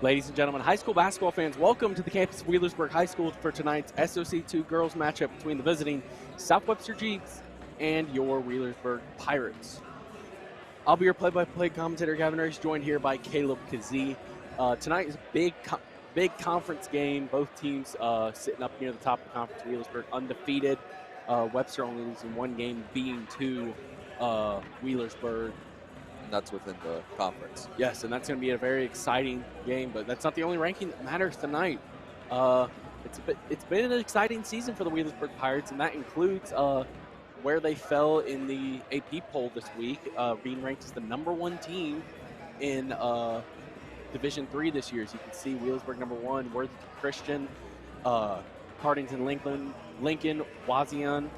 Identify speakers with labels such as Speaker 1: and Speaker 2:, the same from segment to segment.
Speaker 1: Ladies and gentlemen, high school basketball fans, welcome to the campus of Wheelersburg High School for tonight's SOC II girls matchup between the visiting South Webster Jeeps and your Wheelersburg Pirates. I'll be your play-by-play commentator, Gavin Race, joined here by Caleb Kazee. Tonight is a big conference game. Both teams sitting up near the top of the conference. Wheelersburg undefeated. Webster only losing one game, being to Wheelersburg.
Speaker 2: And that's within the conference.
Speaker 1: Yes, and that's going to be a very exciting game, but that's not the only ranking that matters tonight. It's been an exciting season for the Wheelersburg Pirates, and that includes where they fell in the AP poll this week, being ranked as the #1 team in Division III this year. As you can see, Wheelersburg #1, Worthington Christian, Cardington, Lincoln, Wauseon,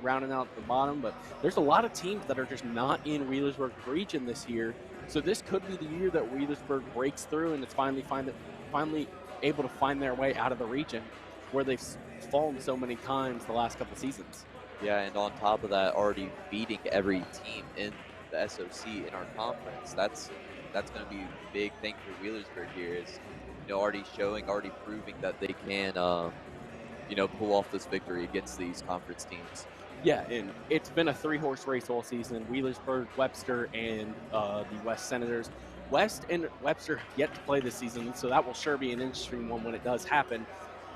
Speaker 1: rounding out the bottom. But there's a lot of teams that are just not in Wheelersburg region this year. So this could be the year that Wheelersburg breaks through and it's finally able to find their way out of the region where they've fallen so many times the last couple seasons.
Speaker 2: Yeah, and on top of that, already beating every team in the SOC in our conference. That's going to be a big thing for Wheelersburg here. Is already proving that they can pull off this victory against these conference teams.
Speaker 1: Yeah, and it's been a 3-horse race all season. Wheelersburg, Webster, and the West Senators. West and Webster have yet to play this season, so that will sure be an interesting one when it does happen.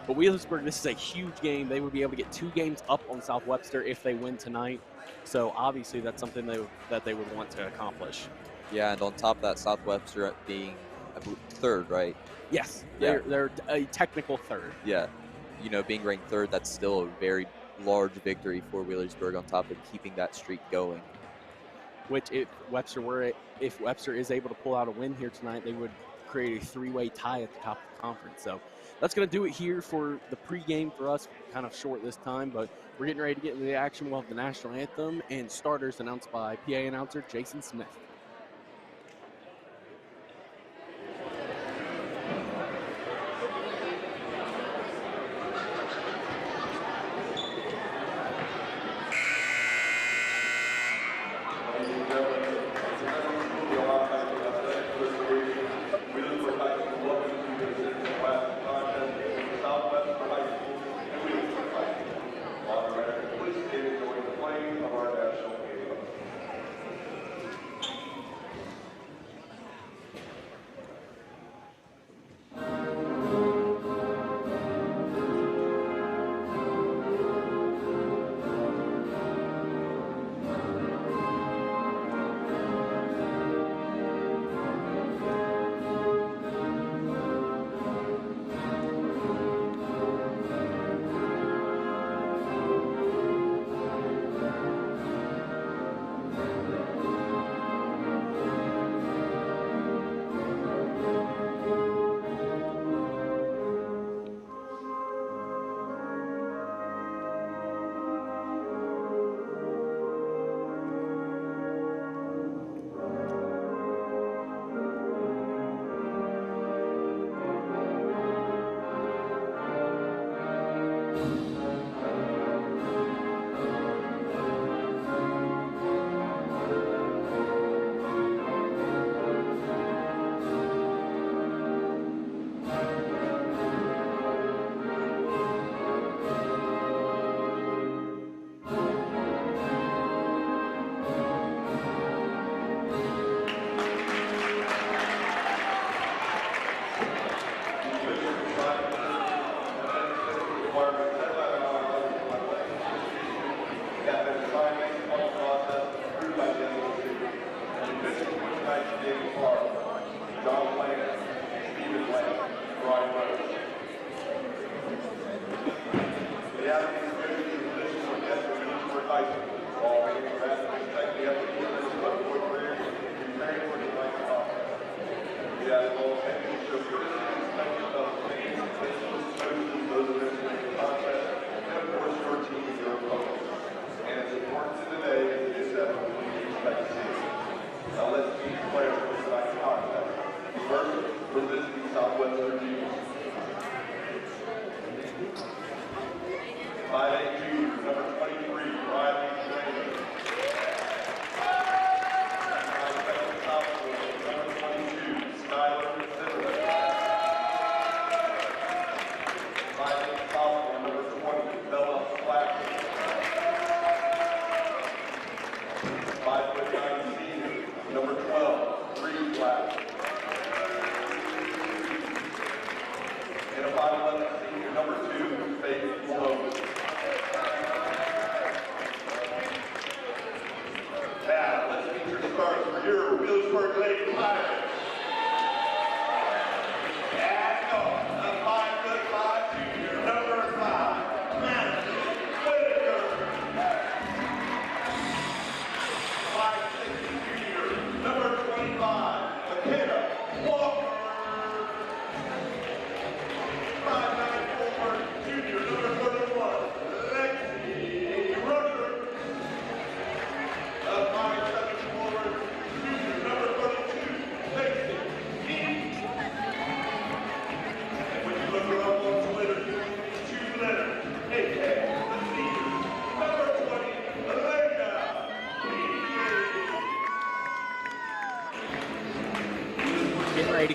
Speaker 1: But Wheelersburg, this is a huge game. They would be able to get 2 games up on South Webster if they win tonight. So obviously that's something that they would want to accomplish.
Speaker 2: Yeah, and on top of that, South Webster being, I believe, 3rd, right?
Speaker 1: Yes,
Speaker 2: yeah.
Speaker 1: They're a technical 3rd.
Speaker 2: Yeah, being ranked 3rd, that's still a very large victory for Wheelersburg on top of keeping that streak going.
Speaker 1: Which if Webster is able to pull out a win here tonight, they would create a 3-way tie at the top of the conference. So that's going to do it here for the pregame for us. Kind of short this time, but we're getting ready to get into the action. We'll have the national anthem and starters announced by PA announcer Jason Smith.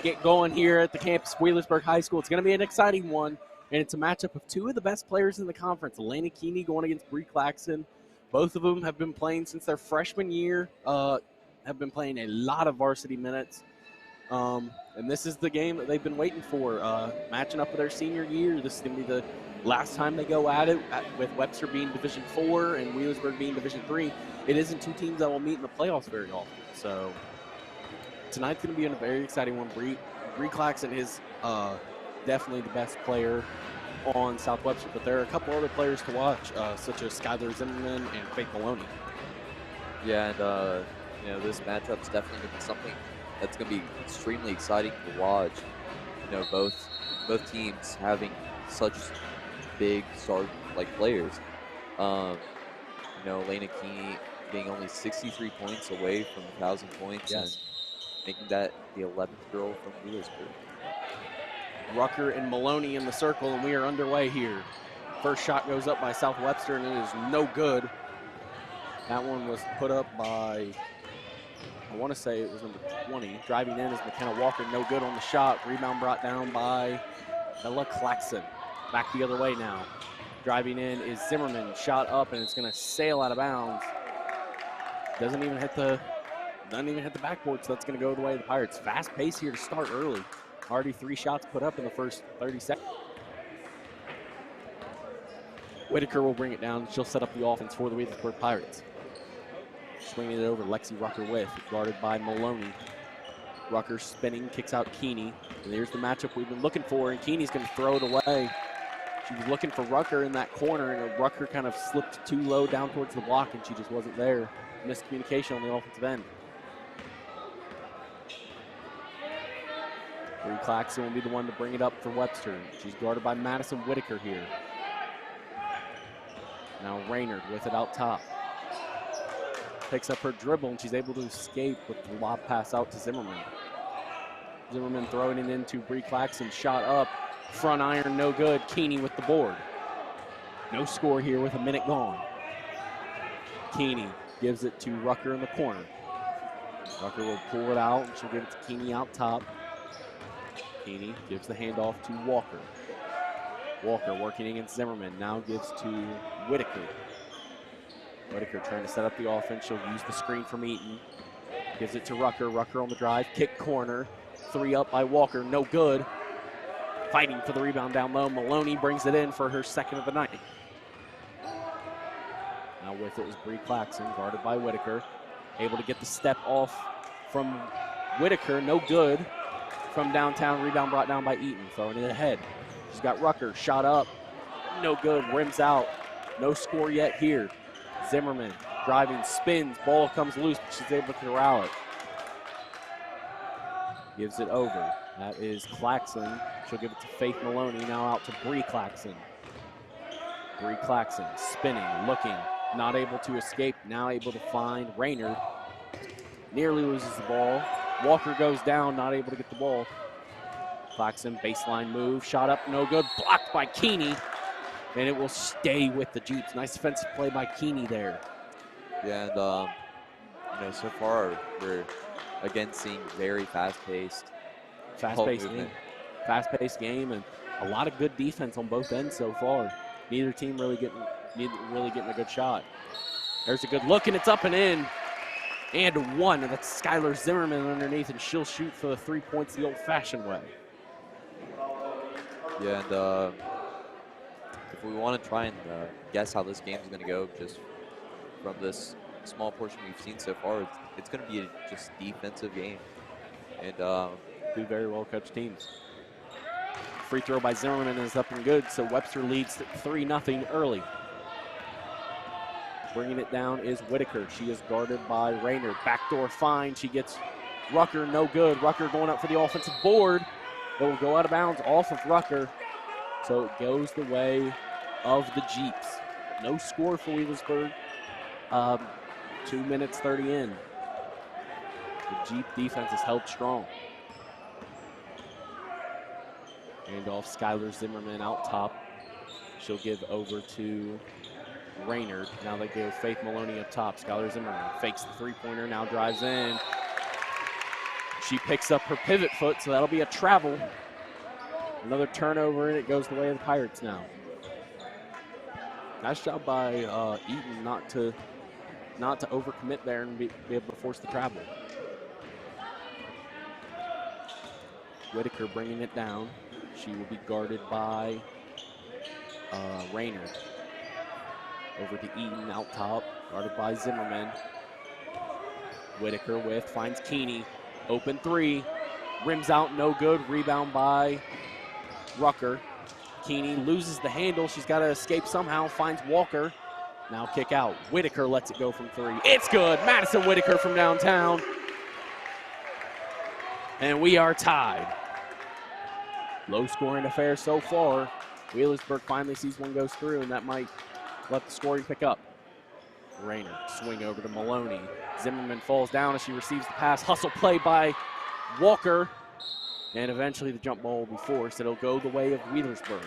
Speaker 1: get going here at the campus of Wheelersburg High School. It's going to be an exciting one, and it's a matchup of two of the best players in the conference. Elena Keeney going against Bree Claxton. Both of them have been playing since their freshman year, have been playing a lot of varsity minutes. And this is the game that they've been waiting for, matching up with their senior year. This is going to be the last time they go at it, with Webster being Division IV and Wheelersburg being Division III. It isn't two teams that will meet in the playoffs very often. So tonight's going to be a very exciting one. Bree Claxton is definitely the best player on South Webster, but there are a couple other players to watch, such as Skylar Zimmerman and Faith Maloney.
Speaker 2: Yeah, and this matchup's definitely going to be something that's going to be extremely exciting to watch. Both teams having such big star players. Elena Keeney being only 63 points away from 1,000 points,
Speaker 1: yes,
Speaker 2: and making that the 11th girl from Wheelersburg.
Speaker 1: Rucker and Maloney in the circle, and we are underway here. First shot goes up by South Webster, and it is no good. That one was put up by, I want to say it was number 20. Driving in is McKenna Walker, no good on the shot. Rebound brought down by Bella Claxton. Back the other way now. Driving in is Zimmerman, shot up, and it's going to sail out of bounds. Doesn't even hit the backboard, so that's going to go the way of the Pirates. Fast pace here to start early. Already 3 shots put up in the first 30 seconds. Whitaker will bring it down. She'll set up the offense for the Wheelersburg Pirates. Swinging it over, Lexi Rucker with, guarded by Maloney. Rucker spinning, kicks out Keeney. And there's the matchup we've been looking for, and Keeney's going to throw it away. She was looking for Rucker in that corner, and Rucker kind of slipped too low down towards the block, and she just wasn't there. Miscommunication on the offensive end. Bree Claxton will be the one to bring it up for Webster. She's guarded by Madison Whitaker here. Now Raynard with it out top. Picks up her dribble, and she's able to escape with the lob pass out to Zimmerman. Zimmerman throwing it into Bree Claxton. Shot up. Front iron, no good. Keeney with the board. No score here with a minute gone. Keeney gives it to Rucker in the corner. Rucker will pull it out, and she'll give it to Keeney out top. Keeney gives the handoff to Walker. Walker working against Zimmerman. Now gives to Whitaker. Whitaker trying to set up the offense. She'll use the screen from Eaton. Gives it to Rucker. Rucker on the drive. Kick corner. 3 up by Walker. No good. Fighting for the rebound down low. Maloney brings it in for her second of the night. Now with it is Bree Claxton, guarded by Whitaker. Able to get the step off from Whitaker. No good. From downtown, rebound brought down by Eaton, throwing it ahead. She's got Rucker, shot up, no good, rims out. No score yet here. Zimmerman driving, spins, ball comes loose, but she's able to corral it. Gives it over. That is Claxton. She'll give it to Faith Maloney, now out to Bree Claxton. Bree Claxton spinning, looking, not able to escape, now able to find Raynard. Nearly loses the ball. Walker goes down, not able to get the ball. Claxton, baseline move, shot up, no good, blocked by Keeney, and it will stay with the Jeeps. Nice defensive play by Keeney there.
Speaker 2: Yeah, and so far we're again seeing very fast-paced
Speaker 1: game, and a lot of good defense on both ends so far. Neither team really getting a good shot. There's a good look, and it's up and in. And one, and that's Skylar Zimmerman underneath, and she'll shoot for the 3 points the old-fashioned way.
Speaker 2: Yeah, and if we want to try and guess how this game is going to go, just from this small portion we've seen so far, it's going to be a just defensive game. And
Speaker 1: two very well-coached teams. Free throw by Zimmerman is up and good, so Webster leads 3-0 early. Bringing it down is Whitaker. She is guarded by Raynard. Backdoor find. She gets Rucker, no good. Rucker going up for the offensive board. It will go out of bounds off of Rucker. So it goes the way of the Jeeps. No score for Wheelersburg. 2 minutes 30 in. The Jeep defense is held strong. Hand off Skylar Zimmerman out top. She'll give over to Raynard. Now they go Faith Maloney up top. Skylar Zimmerman fakes the three-pointer, now drives in. She picks up her pivot foot, so that'll be a travel. Another turnover, and it goes the way of the Pirates now. Nice job by Eaton not to overcommit there and be able to force the travel. Whitaker bringing it down. She will be guarded by Rayner. Over to Eaton out top, guarded by Zimmerman. Whitaker finds Keeney. Open three, rims out, no good. Rebound by Rucker. Keeney loses the handle. She's got to escape somehow, finds Walker. Now kick out. Whitaker lets it go from three. It's good. Madison Whitaker from downtown. And we are tied. Low scoring affair so far. Wheelersburg finally sees one goes through, and that might let the scoring pick up. Rayner, swing over to Maloney. Zimmerman falls down as she receives the pass. Hustle play by Walker. And eventually the jump ball will be forced. It'll go the way of Wheelersburg.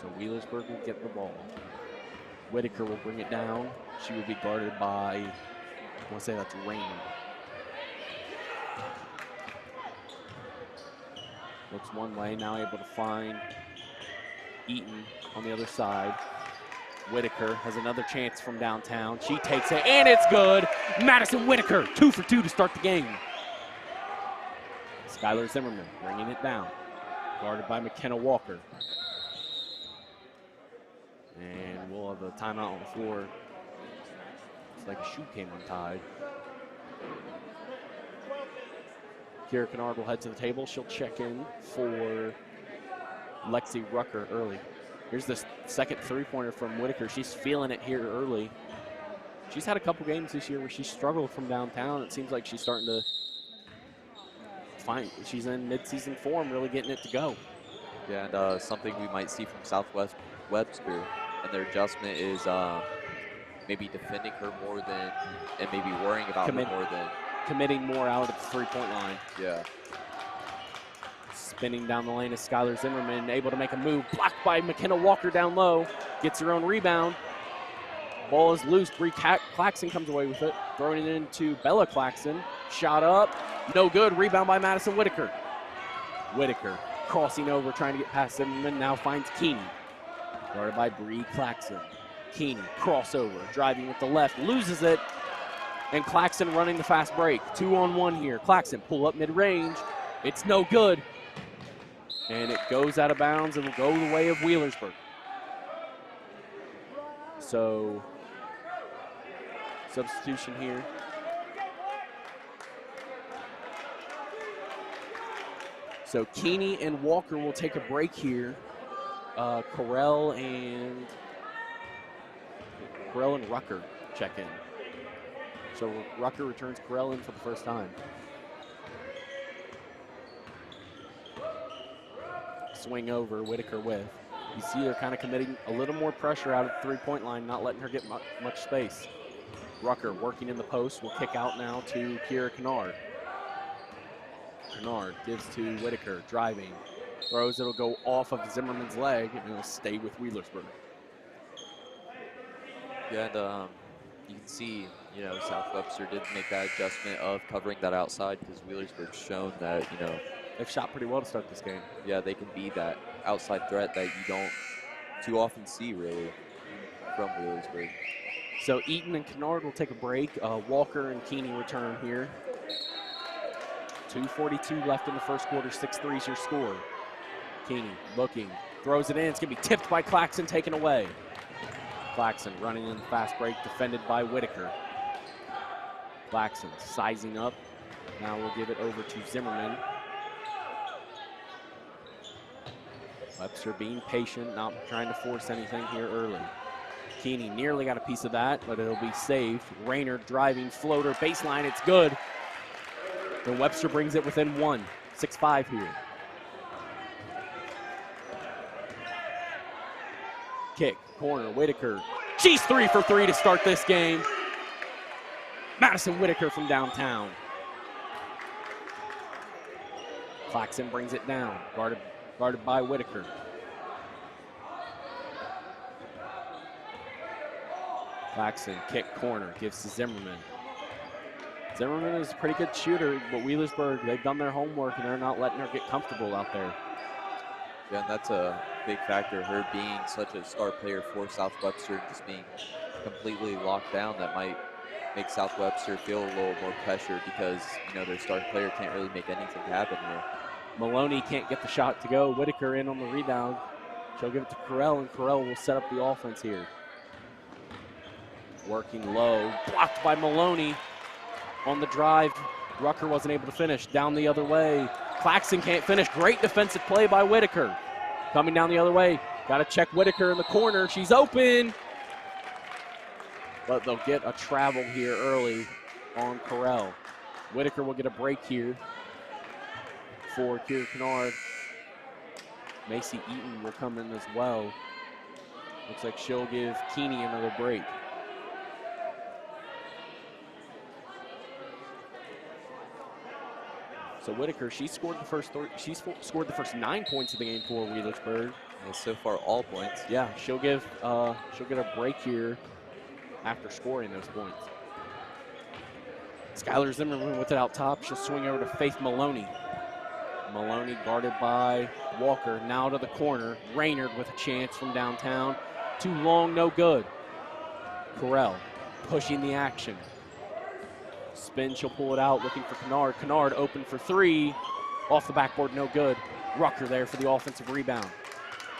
Speaker 1: So Wheelersburg will get the ball. Whitaker will bring it down. She will be guarded by, I want to say that's Rayner. Looks one way, now able to find Eaton on the other side. Whitaker has another chance from downtown. She takes it, and it's good. Madison Whitaker, 2 for 2 to start the game. Skylar Zimmerman bringing it down. Guarded by McKenna Walker. And we'll have a timeout on the floor. It's like a shoe came untied. Kira Kennard will head to the table. She'll check in for Lexi Rucker early. Here's the second three-pointer from Whitaker. She's feeling it here early. She's had a couple games this year where she struggled from downtown. It seems like she's starting to find, she's in mid-season form, really getting it to go.
Speaker 2: Yeah, and something we might see from South Webster and their adjustment is maybe defending her more than, and maybe worrying about her more than.
Speaker 1: Committing more out at the three-point line.
Speaker 2: Yeah.
Speaker 1: Spinning down the lane is Skylar Zimmerman, able to make a move. Blocked by McKenna Walker down low. Gets her own rebound. Ball is loose. Bree Claxton comes away with it. Throwing it into Bella Claxton. Shot up. No good. Rebound by Madison Whitaker. Whitaker crossing over, trying to get past Zimmerman. Now finds Keeney. Guarded by Bree Claxton. Keeney, crossover, driving with the left. Loses it. And Claxton running the fast break. 2-on-1 here. Claxton pull up mid-range. It's no good. And it goes out of bounds and will go the way of Wheelersburg. So, substitution here. So Keeney and Walker will take a break here. Correll and Rucker check in. So Rucker returns Correll in for the first time. Swing over, Whitaker with. You see they're kind of committing a little more pressure out at the three-point line, not letting her get much space. Rucker working in the post will kick out now to Kira Kennard. Kennard gives to Whitaker, driving. Throws, it'll go off of Zimmerman's leg, and it'll stay with Wheelersburg.
Speaker 2: Yeah, and you can see, you know, South Webster did make that adjustment of covering that outside because Wheelersburg's shown that, you know,
Speaker 1: they've shot pretty well to start this game.
Speaker 2: Yeah, they can be that outside threat that you don't too often see, really, from Wheelersburg.
Speaker 1: So Eaton and Kennard will take a break. Walker and Keeney return here. 2:42 left in the first quarter. 6-3 is your score. Keeney looking, throws it in. It's going to be tipped by Claxton, taken away. Claxton running in the fast break, defended by Whitaker. Claxton sizing up. Now we'll give it over to Zimmerman. Webster being patient, not trying to force anything here early. Keeney nearly got a piece of that, but it'll be saved. Rayner driving, floater, baseline, it's good. And Webster brings it within one. 6-5 here. Kick, corner, Whitaker. She's 3 for 3 to start this game. Madison Whitaker from downtown. Claxton brings it down, guarded by Whitaker. Claxton, kick corner, gives to Zimmerman. Zimmerman is a pretty good shooter, but Wheelersburg, they've done their homework and they're not letting her get comfortable out there.
Speaker 2: Yeah, and that's a big factor, her being such a star player for South Webster, just being completely locked down. That might make South Webster feel a little more pressure because, you know, their star player can't really make anything happen here.
Speaker 1: Maloney can't get the shot to go. Whitaker in on the rebound. She'll give it to Carell, and Carell will set up the offense here. Working low, blocked by Maloney. On the drive, Rucker wasn't able to finish. Down the other way. Claxton can't finish. Great defensive play by Whitaker. Coming down the other way. Got to check Whitaker in the corner. She's open. But they'll get a travel here early on Carell. Whitaker will get a break here for Kira Kennard. Macy Eaton will come in as well. Looks like she'll give Keeney another break. So Whitaker, she scored the first 9 points of the game for Wheelersburg.
Speaker 2: And so far, all points.
Speaker 1: Yeah, she'll get a break here after scoring those points. Skylar Zimmerman with it out top. She'll swing over to Faith Maloney. Maloney guarded by Walker. Now to the corner. Raynard with a chance from downtown. Too long, no good. Carell pushing the action. Spin, she'll pull it out, looking for Kennard. Kennard open for three. Off the backboard, no good. Rucker there for the offensive rebound.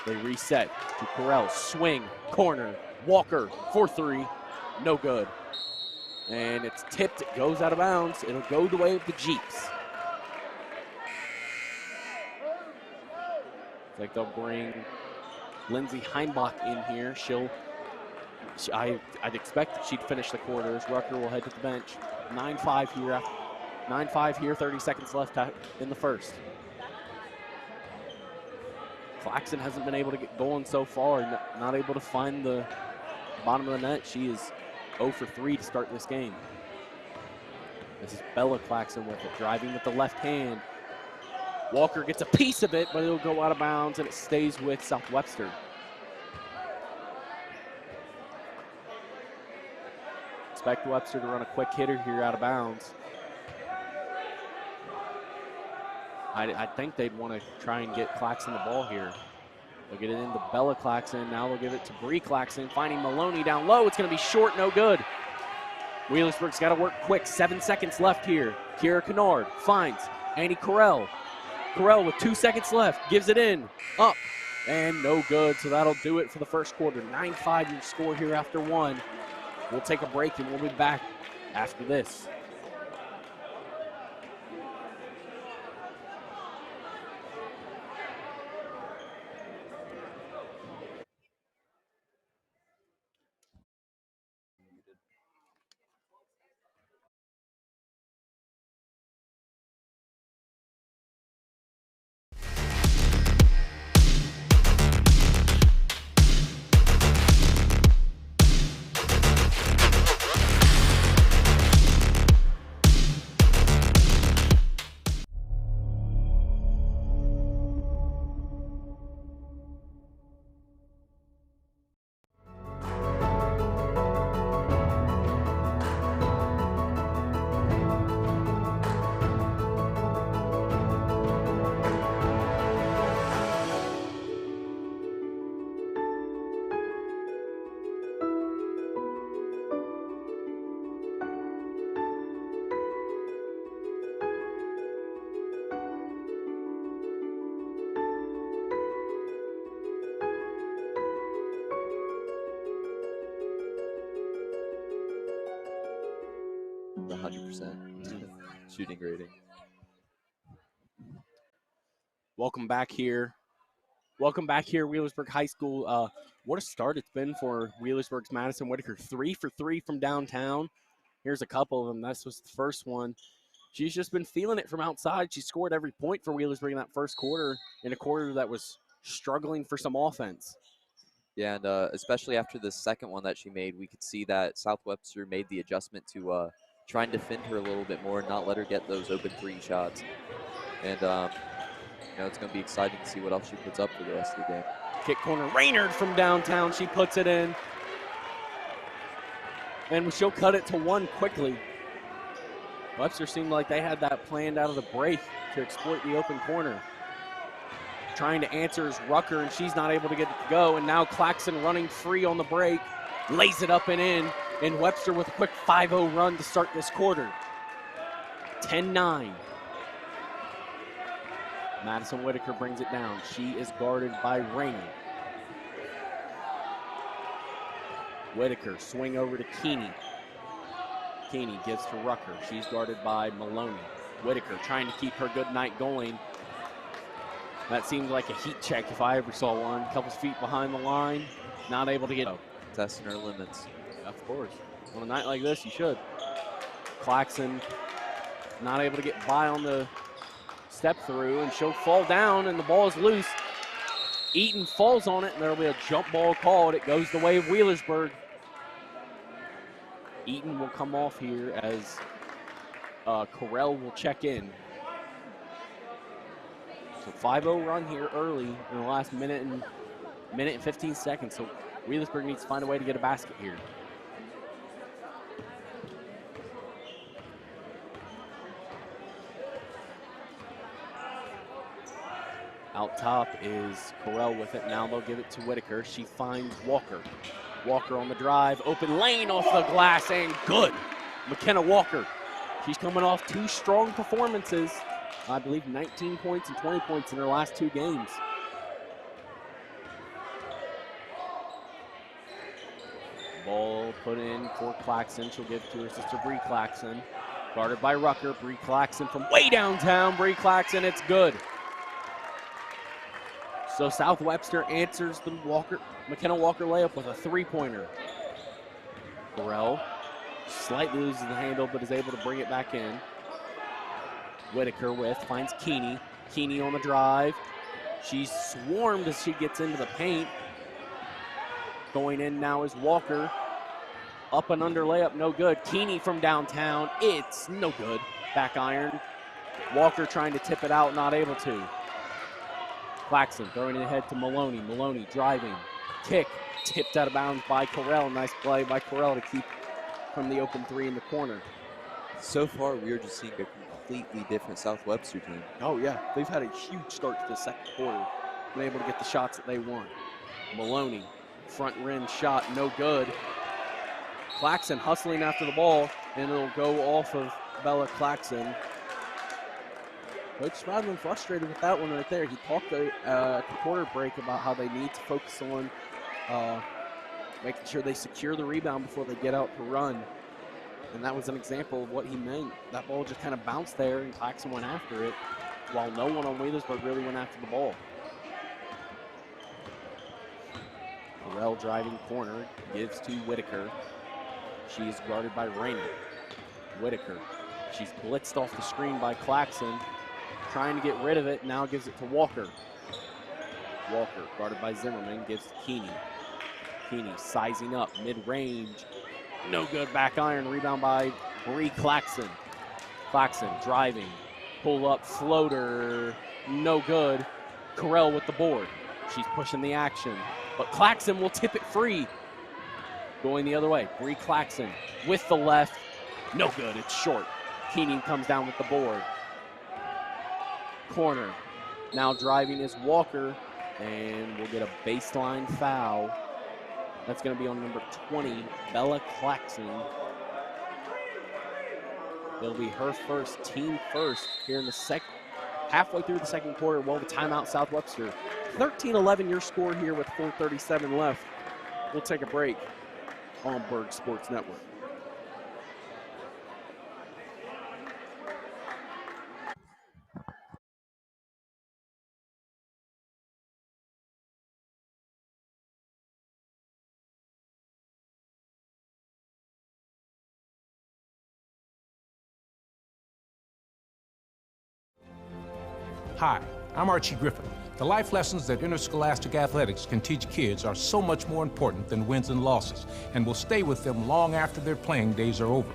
Speaker 1: They reset to Carell. Swing, corner. Walker for three. No good. And it's tipped. It goes out of bounds. It'll go the way of the Jeeps. It's like they'll bring Lindsay Heimbach in here. I'd expect that she'd finish the quarters. Rucker will head to the bench. 9-5 here. 9-5 here, 30 seconds left in the first. Claxton hasn't been able to get going so far, not able to find the bottom of the net. She is 0 for 3 to start this game. This is Bella Claxton with it, driving with the left hand. Walker gets a piece of it, but it'll go out of bounds, and it stays with South Webster. Expect Webster to run a quick hitter here out of bounds. I think they'd want to try and get Claxton the ball here. They'll get it into Bella Claxton. Now they'll give it to Bree Claxton, finding Maloney down low. It's going to be short, no good. Wheelersburg's got to work quick. 7 seconds left here. Kira Kennard finds Annie Carell. Carell with 2 seconds left, gives it in, up, and no good. So that'll do it for the first quarter. 9-5 your score here after one. We'll take a break and we'll be back after this.
Speaker 2: The 100% shooting rating.
Speaker 1: Welcome back here. Welcome back here, Wheelersburg High School. What a start it's been for Wheelersburg's Madison Whitaker. 3 for 3 from downtown. Here's a couple of them. This was the first one. She's just been feeling it from outside. She scored every point for Wheelersburg in that first quarter, in a quarter that was struggling for some offense.
Speaker 2: Yeah, and especially after the second one that she made, we could see that South Webster made the adjustment to try and defend her a little bit more and not let her get those open three shots. And, you know, it's going to be exciting to see what else she puts up for the rest of the game.
Speaker 1: Kick corner, Raynard from downtown. She puts it in. and she'll cut it to 1 quickly. Webster seemed like they had that planned out of the break to exploit the open corner. Trying to answer is Rucker, and she's not able to get it to go. And now Claxton running free on the break, lays it up and in, and Webster with a quick 5-0 run to start this quarter. 10-9. Madison Whitaker brings it down. She is guarded by Rainey. Whitaker swing over to Keeney. Keeney gives to Rucker. She's guarded by Maloney. Whitaker trying to keep her good night going. That seemed like a heat check if I ever saw one. A couple feet behind the line, not able to get it.
Speaker 2: Testing her limits.
Speaker 1: Of course. On a night like this, you should. Claxton not able to get by on the step through, and she'll fall down, and the ball is loose. Eaton falls on it, and there will be a jump ball called. It goes the way of Wheelersburg. Eaton will come off here as Correll will check in. So 5-0 run here early in the last minute and 15 seconds. So Wheelersburg needs to find a way to get a basket here. Out top is Correll with it. Now they'll give it to Whitaker. She finds Walker. Walker on the drive. Open lane off the glass and good. McKenna Walker. She's coming off 2 strong performances. I believe 19 points and 20 points in her last 2 games. Ball put in for Claxton. She'll give it to her sister Bree Claxton. Guarded by Rucker. Bree Claxton from way downtown. Bree Claxton, it's good. So South Webster answers the McKenna Walker layup with a 3-pointer. Correll slightly loses the handle but is able to bring it back in. Whitaker finds Keeney. Keeney on the drive. She's swarmed as she gets into the paint. Going in now is Walker. Up and under layup, no good. Keeney from downtown, it's no good. Back iron. Walker trying to tip it out, not able to. Claxton throwing it ahead to Maloney. Maloney driving. Kick. Tipped out of bounds by Correll. Nice play by Correll to keep from the open 3 in the corner.
Speaker 2: So far, we're just seeing a completely different South Webster team.
Speaker 1: Oh, yeah. They've had a huge start to the second quarter. Been able to get the shots that they want. Maloney, front rim shot, no good. Claxton hustling after the ball, and it'll go off of Bella Claxton. Coach Spradlin frustrated with that one right there. He talked at the quarter break about how they need to focus on making sure they secure the rebound before they get out to run. And that was an example of what he meant. That ball just kind of bounced there, and Claxton went after it, while no one on Wheelersburg really went after the ball. Correll driving corner, gives to Whitaker. She is guarded by Rainey. Whitaker, she's blitzed off the screen by Claxton. Trying to get rid of it, now gives it to Walker. Walker, guarded by Zimmerman, gives to Keeney. Keeney sizing up, mid-range. No good, back iron, rebound by Bree Claxton. Claxton driving, pull up, floater, no good. Correll with the board. She's pushing the action, but Claxton will tip it free. Going the other way, Bree Claxton with the left, no good, it's short. Keeney comes down with the board. Corner, now driving is Walker, and we'll get a baseline foul. That's going to be on number 20, Bella Claxton. It'll be her first, team first, here in the halfway through the second quarter. Well, the timeout, South Webster. 13-11 your score here with 4:37 left. We'll take a break on Burg Sports Network.
Speaker 3: Hi, I'm Archie Griffin. The life lessons that interscholastic athletics can teach kids are so much more important than wins and losses, and will stay with them long after their playing days are over.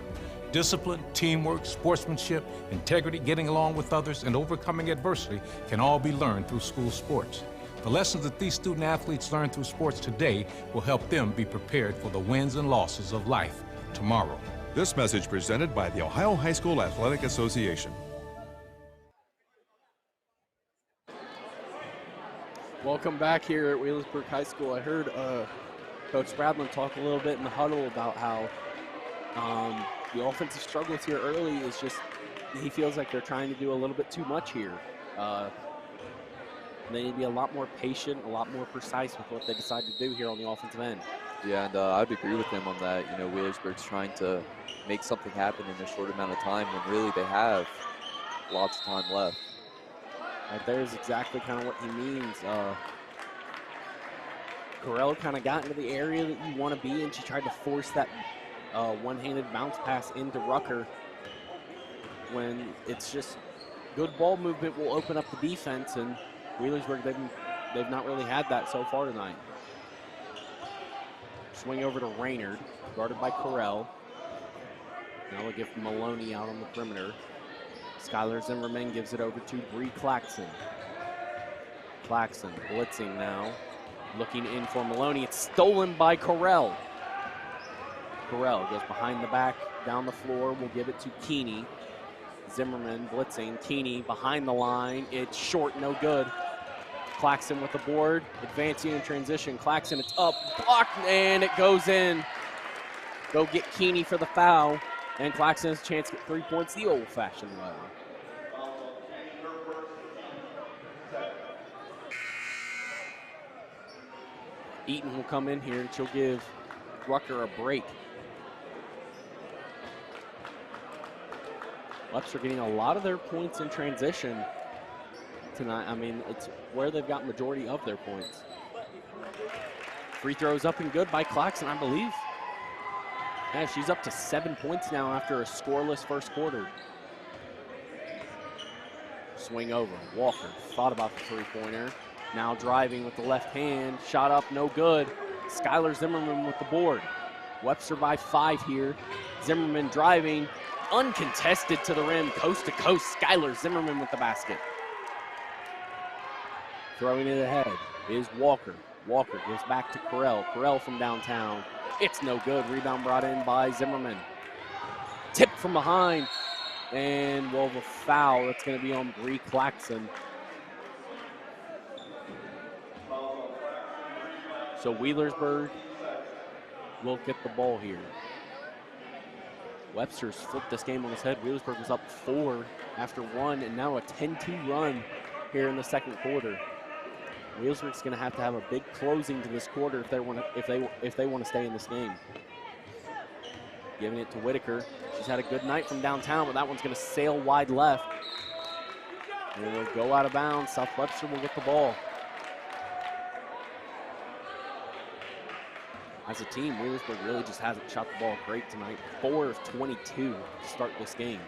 Speaker 3: Discipline, teamwork, sportsmanship, integrity, getting along with others, and overcoming adversity can all be learned through school sports. The lessons that these student athletes learn through sports today will help them be prepared for the wins and losses of life. tomorrow.
Speaker 4: This message presented by the Ohio High School Athletic Association.
Speaker 1: Welcome back here at Wheelersburg High School. I heard Coach Spradlin talk a little bit in the huddle about how the offensive struggles here early is just he feels like they're trying to do a little bit too much here. They need to be a lot more patient, a lot more precise with what they decide to do here on the offensive end.
Speaker 2: Yeah, and I'd agree with him on that. You know, Wheelersburg's trying to make something happen in a short amount of time when really they have lots of time left.
Speaker 1: Right there is exactly kind of what he means. Corell kind of got into the area that you want to be in. She tried to force that one-handed bounce pass into Rucker when it's just good ball movement will open up the defense, and Wheelersburg, they've not really had that so far tonight. Swing over to Raynard, guarded by Corell. Now they'll give Maloney out on the perimeter. Skylar Zimmerman gives it over to Bree Claxon. Claxon blitzing now, looking in for Maloney. It's stolen by Corell. Corell goes behind the back, down the floor. We'll give it to Keeney. Zimmerman blitzing. Keeney behind the line. It's short, no good. Claxon with the board, advancing in transition. Claxon, it's up, blocked, and it goes in. Go get Keeney for the foul, and Claxon has a chance to get 3 points the old-fashioned way. Eaton will come in here, and she'll give Rucker a break. Webster getting a lot of their points in transition tonight. I mean, it's where they've got majority of their points. Free throws up and good by Claxon, I believe. Yeah, she's up to 7 points now after a scoreless first quarter. Swing over, Walker thought about the three-pointer. Now driving with the left hand, shot up, no good. Skylar Zimmerman with the board. Webster by 5 here. Zimmerman driving, uncontested to the rim, coast to coast. Skylar Zimmerman with the basket. Throwing it ahead is Walker. Walker gives back to Corell. Corell from downtown. It's no good. Rebound brought in by Zimmerman. Tipped from behind. And we'll have a foul. That's going to be on Bree Claxon. So Wheelersburg will get the ball here. Webster's flipped this game on his head. Wheelersburg was up 4 after 1, and now a 10-2 run here in the second quarter. Wheelersburg's going to have a big closing to this quarter if they want to stay in this game. Giving it to Whitaker. She's had a good night from downtown, but that one's going to sail wide left. And it'll go out of bounds. South Webster will get the ball. As a team, Wheelersburg really just hasn't shot the ball great tonight. 4 of 22 to start this game.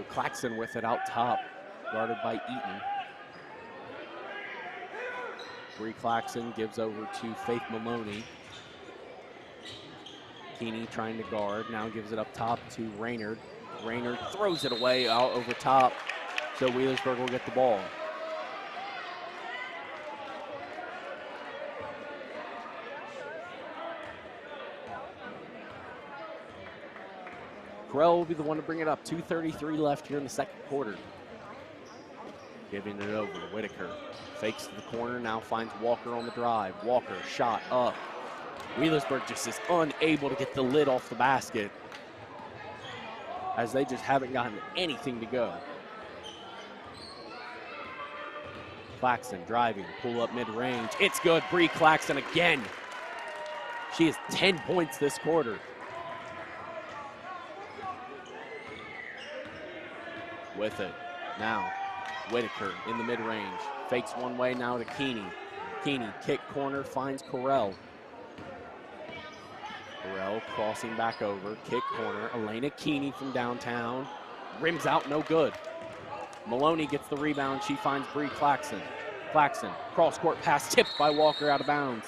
Speaker 1: Claxon with it out top, guarded by Eaton. Bree Claxon gives over to Faith Maloney. Keeney trying to guard, now gives it up top to Raynard. Raynard throws it away out over top, so Wheelersburg will get the ball. Corell will be the one to bring it up. 2:33 left here in the second quarter. Giving it over to Whitaker. Fakes to the corner, now finds Walker on the drive. Walker, shot up. Wheelersburg just is unable to get the lid off the basket, as they just haven't gotten anything to go. Claxon driving, pull up mid-range. It's good. Bree Claxon again. She has 10 points this quarter. With it. Now, Whitaker in the mid-range. Fakes one way now to Keeney. Keeney, kick corner, finds Corell. Corell crossing back over, kick corner. Elena Keeney from downtown. Rims out, no good. Maloney gets the rebound. She finds Bree Claxon. Claxon, cross-court pass tipped by Walker out of bounds.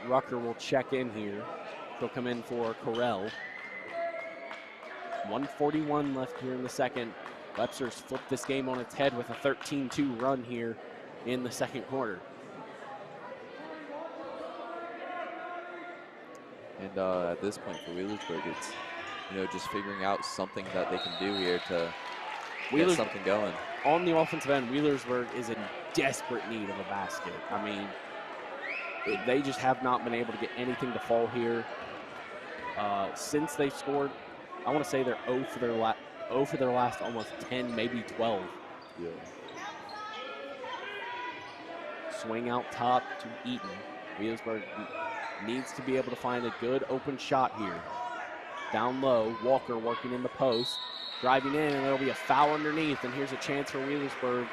Speaker 1: Rucker will check in here. He'll come in for Corell. 1:41 left here in the second. Webster's flipped this game on its head with a 13-2 run here in the second quarter.
Speaker 2: And at this point for Wheelersburg, it's, you know, just figuring out something that they can do here to get something going.
Speaker 1: On the offensive end, Wheelersburg is in desperate need of a basket. I mean, they just have not been able to get anything to fall here. Since they've scored, I want to say they're 0 for their last almost 10, maybe 12.
Speaker 2: Yeah.
Speaker 1: Swing out top to Eaton. Wheelersburg needs to be able to find a good open shot here. Down low, Walker working in the post, driving in, and there'll be a foul underneath, and here's a chance for Wheelersburg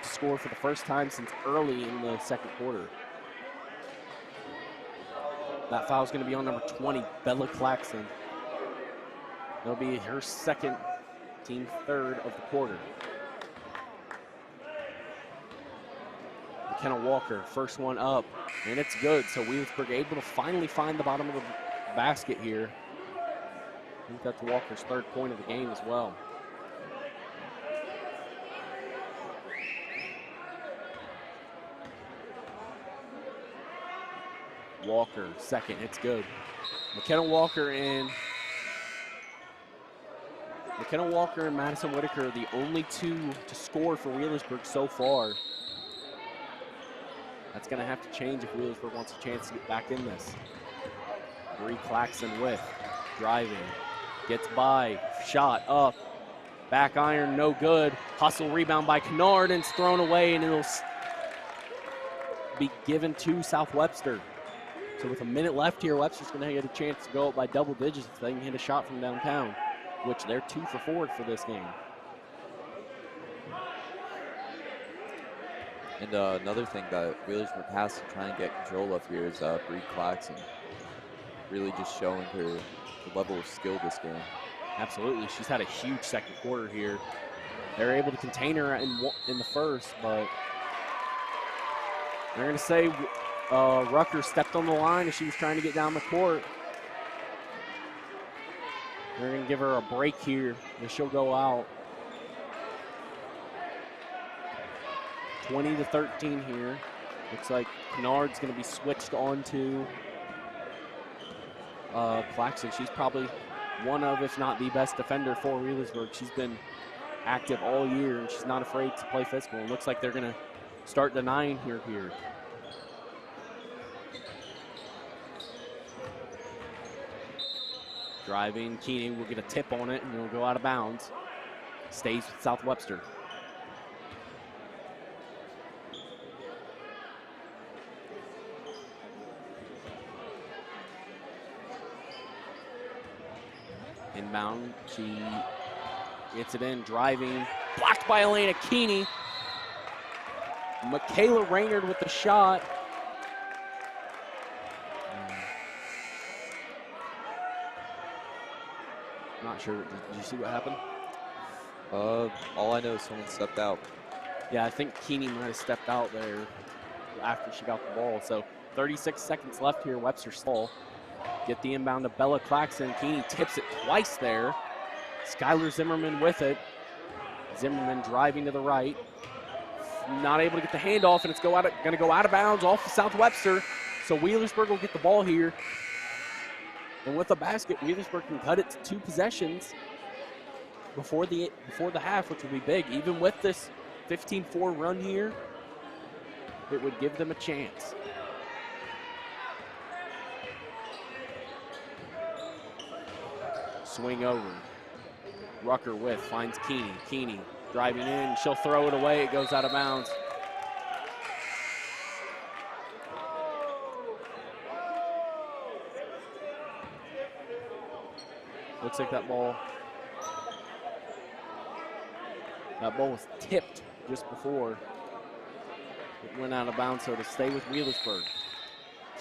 Speaker 1: to score for the first time since early in the second quarter. That foul is going to be on number 20, Bella Claxton. That'll be her second, team third of the quarter. McKenna Walker, first one up, and it's good. So Wheelersburg able to finally find the bottom of the basket here. I think that's Walker's third point of the game as well. Walker, second, it's good. McKenna Walker and Madison Whitaker are the only two to score for Wheelersburg so far. That's going to have to change if Wheelersburg wants a chance to get back in this. Bree Claxton with, driving, gets by, shot up, back iron, no good. Hustle rebound by Kennard, and it's thrown away, and it'll be given to South Webster. So with a minute left here, Webster's going to get a chance to go up by double digits if they can hit a shot from downtown, which they're 2 for 4 for this game.
Speaker 2: And another thing that Wheelersburg has to try and get control of here is Bree Claxton really just showing her the level of skill this game.
Speaker 1: Absolutely. She's had a huge second quarter here. They're able to contain her in the first, but they're going to say Rucker stepped on the line as she was trying to get down the court. They're going to give her a break here, and she'll go out. 20-13 here. Looks like Kennard's going to be switched on to Claxton. She's probably one of, if not the best defender for Wheelersburg. She's been active all year, and she's not afraid to play physical. It looks like they're going to start denying her here. Driving, Keeney will get a tip on it, and it'll go out of bounds. Stays with South Webster. Inbound, she gets it in, driving, blocked by Elena Keeney. Michaela Raynard with the shot. Not sure, did you see what happened?
Speaker 2: All I know is someone stepped out.
Speaker 1: Yeah, I think Keeney might have stepped out there after she got the ball. So 36 seconds left here, Webster stall. Get the inbound to Bella Claxton. Keeney tips it twice there. Skylar Zimmerman with it. Zimmerman driving to the right. Not able to get the handoff, and it's going to go out of bounds off of South Webster. So Wheelersburg will get the ball here. And with the basket, Wheelersburg can cut it to 2 possessions before the half, which would be big. Even with this 15-4 run here, it would give them a chance. Swing over. Rucker with, finds Keeney. Keeney driving in, she'll throw it away, it goes out of bounds. Looks like that ball was tipped just before it went out of bounds, so to stay with Wheelersburg.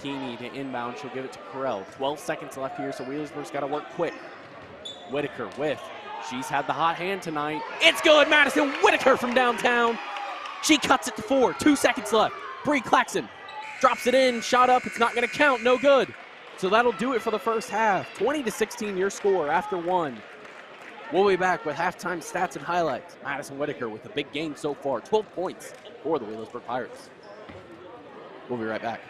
Speaker 1: Keeney to inbound, she'll give it to Carell. 12 seconds left here, so Wheelersburg's got to work quick. Whitaker with, she's had the hot hand tonight. It's good, Madison Whitaker from downtown. She cuts it to 4, 2 seconds left. Bree Claxton drops it in, shot up, it's not gonna count, no good. So that'll do it for the first half. 20-16 your score after 1. We'll be back with halftime stats and highlights. Madison Whitaker with a big game so far, 12 points for the Wheelersburg Pirates. We'll be right back.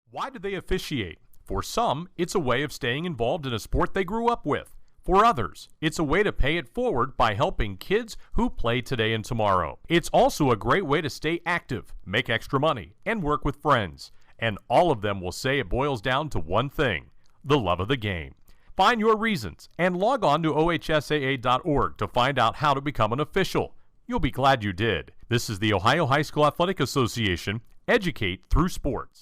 Speaker 5: Why do they officiate? For some, it's a way of staying involved in a sport they grew up with. For others, it's a way to pay it forward by helping kids who play today and tomorrow. It's also a great way to stay active, make extra money, and work with friends. And all of them will say it boils down to one thing: the love of the game. Find your reasons and log on to ohsaa.org to find out how to become an official. You'll be glad you did. This is the Ohio High School Athletic Association. Educate through sports.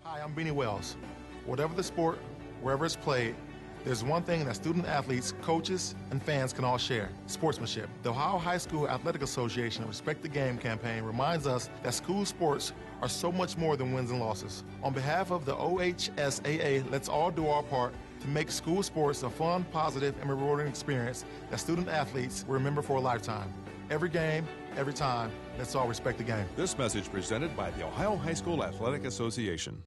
Speaker 6: Hi, I'm Beanie Wells. Whatever the sport, wherever it's played, there's one thing that student athletes, coaches, and fans can all share: sportsmanship. The Ohio High School Athletic Association Respect the Game campaign reminds us that school sports are so much more than wins and losses. On behalf of the OHSAA, let's all do our part to make school sports a fun, positive, and rewarding experience that student athletes will remember for a lifetime. Every game, every time, let's all respect the game.
Speaker 4: This message presented by the Ohio High School Athletic Association.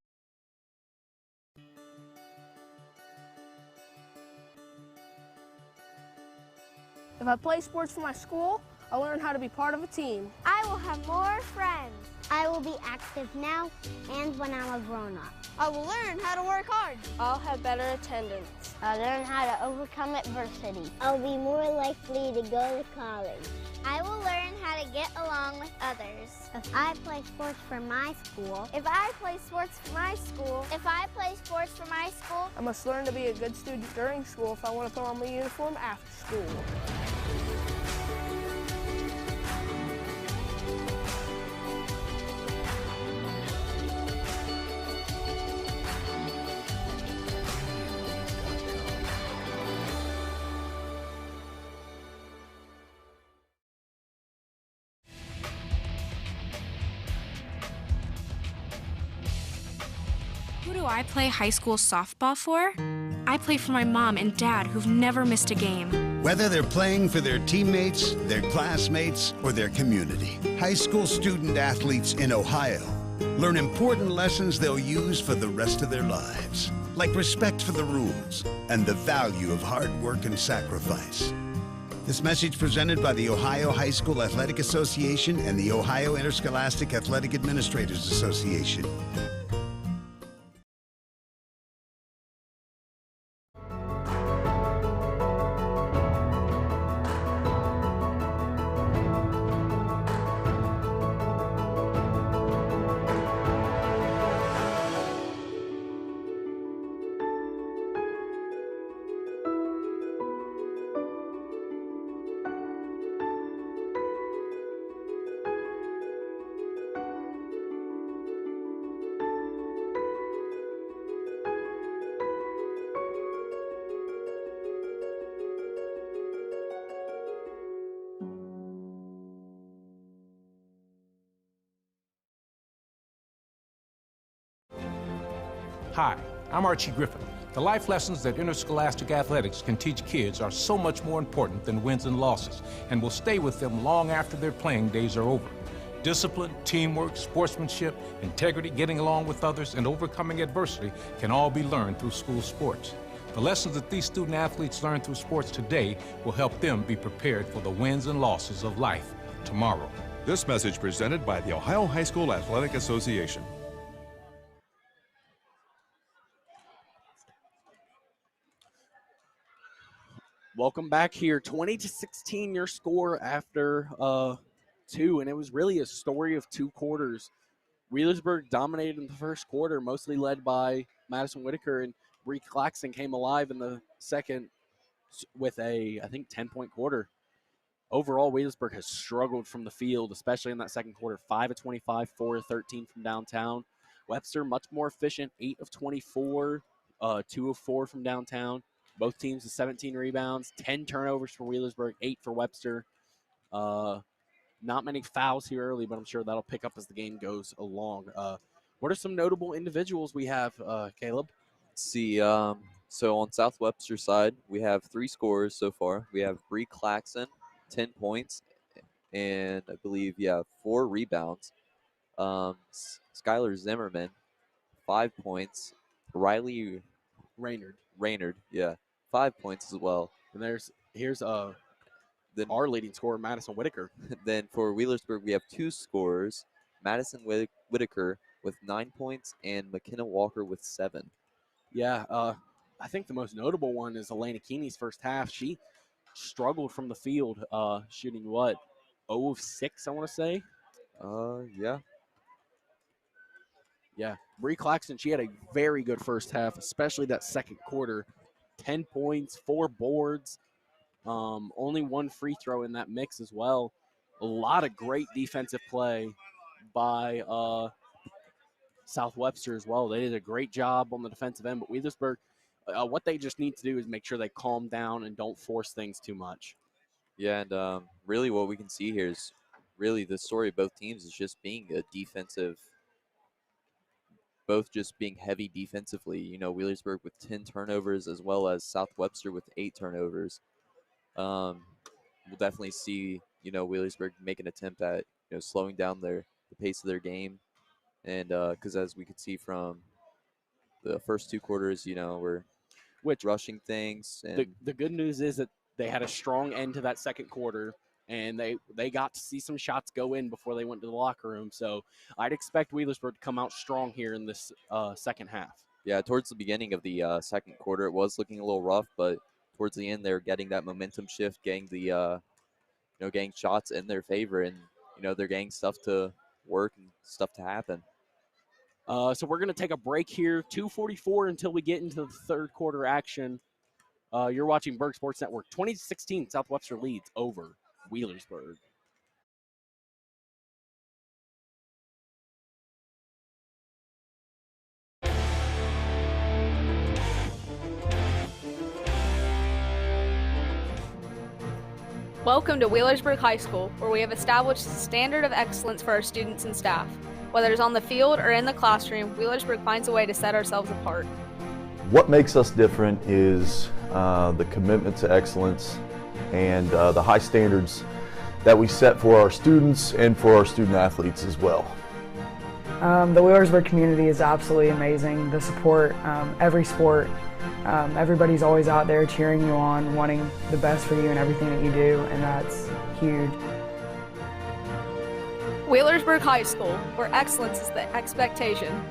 Speaker 7: If I play sports for my school, I'll learn how to be part of a team.
Speaker 8: I will have more friends. I will be active now and when I'm a grown-up.
Speaker 9: I will learn how to work hard.
Speaker 7: I'll have better attendance.
Speaker 8: I'll learn how to overcome adversity. I'll be more likely to go to college.
Speaker 9: I will learn how to get along with others.
Speaker 8: If I play sports for my school,
Speaker 9: If I play sports for my school,
Speaker 7: I must learn to be a good student during school if I want to put on my uniform after school.
Speaker 10: Who do I play high school softball for? I play for my mom and dad who've never missed a game.
Speaker 11: Whether they're playing for their teammates, their classmates, or their community, high school student athletes in Ohio learn important lessons they'll use for the rest of their lives, like respect for the rules and the value of hard work and sacrifice. This message presented by the Ohio High School Athletic Association and the Ohio Interscholastic Athletic Administrators Association.
Speaker 3: Hi, I'm Archie Griffin. The life lessons that interscholastic athletics can teach kids are so much more important than wins and losses, and will stay with them long after their playing days are over. Discipline, teamwork, sportsmanship, integrity, getting along with others, and overcoming adversity can all be learned through school sports. The lessons that these student athletes learn through sports today will help them be prepared for the wins and losses of life tomorrow.
Speaker 4: This message presented by the Ohio High School Athletic Association.
Speaker 1: Welcome back here. 20-16 your score after two, and it was really a story of two quarters. Wheelersburg dominated in the first quarter, mostly led by Madison Whitaker and Bree Claxton came alive in the second with a, I think, 10-point quarter. Overall, Wheelersburg has struggled from the field, especially in that second quarter. 5 of 25, 4 of 13 from downtown. Webster, much more efficient, 8 of 24, 2 of 4 from downtown. Both teams with 17 rebounds, 10 turnovers for Wheelersburg, 8 for Webster. Not many fouls here early, but I'm sure that'll pick up as the game goes along. What are some notable individuals we have, Caleb?
Speaker 2: Let's see. So on South Webster side, we have 3 scorers so far. We have Bree Claxton, 10 points, and I believe, 4 rebounds. Skylar Zimmerman, 5 points. Riley Raynard, 5 points as well.
Speaker 1: And here's our leading scorer, Madison Whitaker.
Speaker 2: Then for Wheelersburg, we have 2 scorers, Madison Whitaker with 9 points and McKenna Walker with 7.
Speaker 1: Yeah, I think the most notable one is Elena Keeney's first half. She struggled from the field, shooting 0 of 6, I want to say.
Speaker 2: Yeah.
Speaker 1: Yeah, Bree Claxton, she had a very good first half, especially that second quarter. 10 points, 4 boards, only 1 free throw in that mix as well. A lot of great defensive play by South Webster as well. They did a great job on the defensive end, but Wheelersburg, what they just need to do is make sure they calm down and don't force things too much.
Speaker 2: Yeah, and really what we can see here is really the story of both teams is just being both just being heavy defensively. You know, Wheelersburg with 10 turnovers as well as South Webster with 8 turnovers. We'll definitely see, Wheelersburg make an attempt at, slowing down the pace of their game. And because as we could see from the first 2 quarters, we're rushing things. And
Speaker 1: the good news is that they had a strong end to that second quarter, and they got to see some shots go in before they went to the locker room. So I'd expect Wheelersburg to come out strong here in this second half.
Speaker 2: Yeah, towards the beginning of the second quarter, it was looking a little rough, but towards the end, they're getting that momentum shift, getting the getting shots in their favor, and they're getting stuff to work and stuff to happen.
Speaker 1: So we're going to take a break here, 2:44 until we get into the third quarter action. You're watching Burg Sports Network. 2016 South Webster leads over Wheelersburg.
Speaker 12: Welcome to Wheelersburg High School, where we have established a standard of excellence for our students and staff. Whether it's on the field or in the classroom, Wheelersburg finds a way to set ourselves apart.
Speaker 13: What makes us different is the commitment to excellence and the high standards that we set for our students and for our student athletes as well.
Speaker 14: The Wheelersburg community is absolutely amazing. The support, every sport, everybody's always out there cheering you on, wanting the best for you and everything that you do, and that's huge.
Speaker 12: Wheelersburg High School, where excellence is the expectation.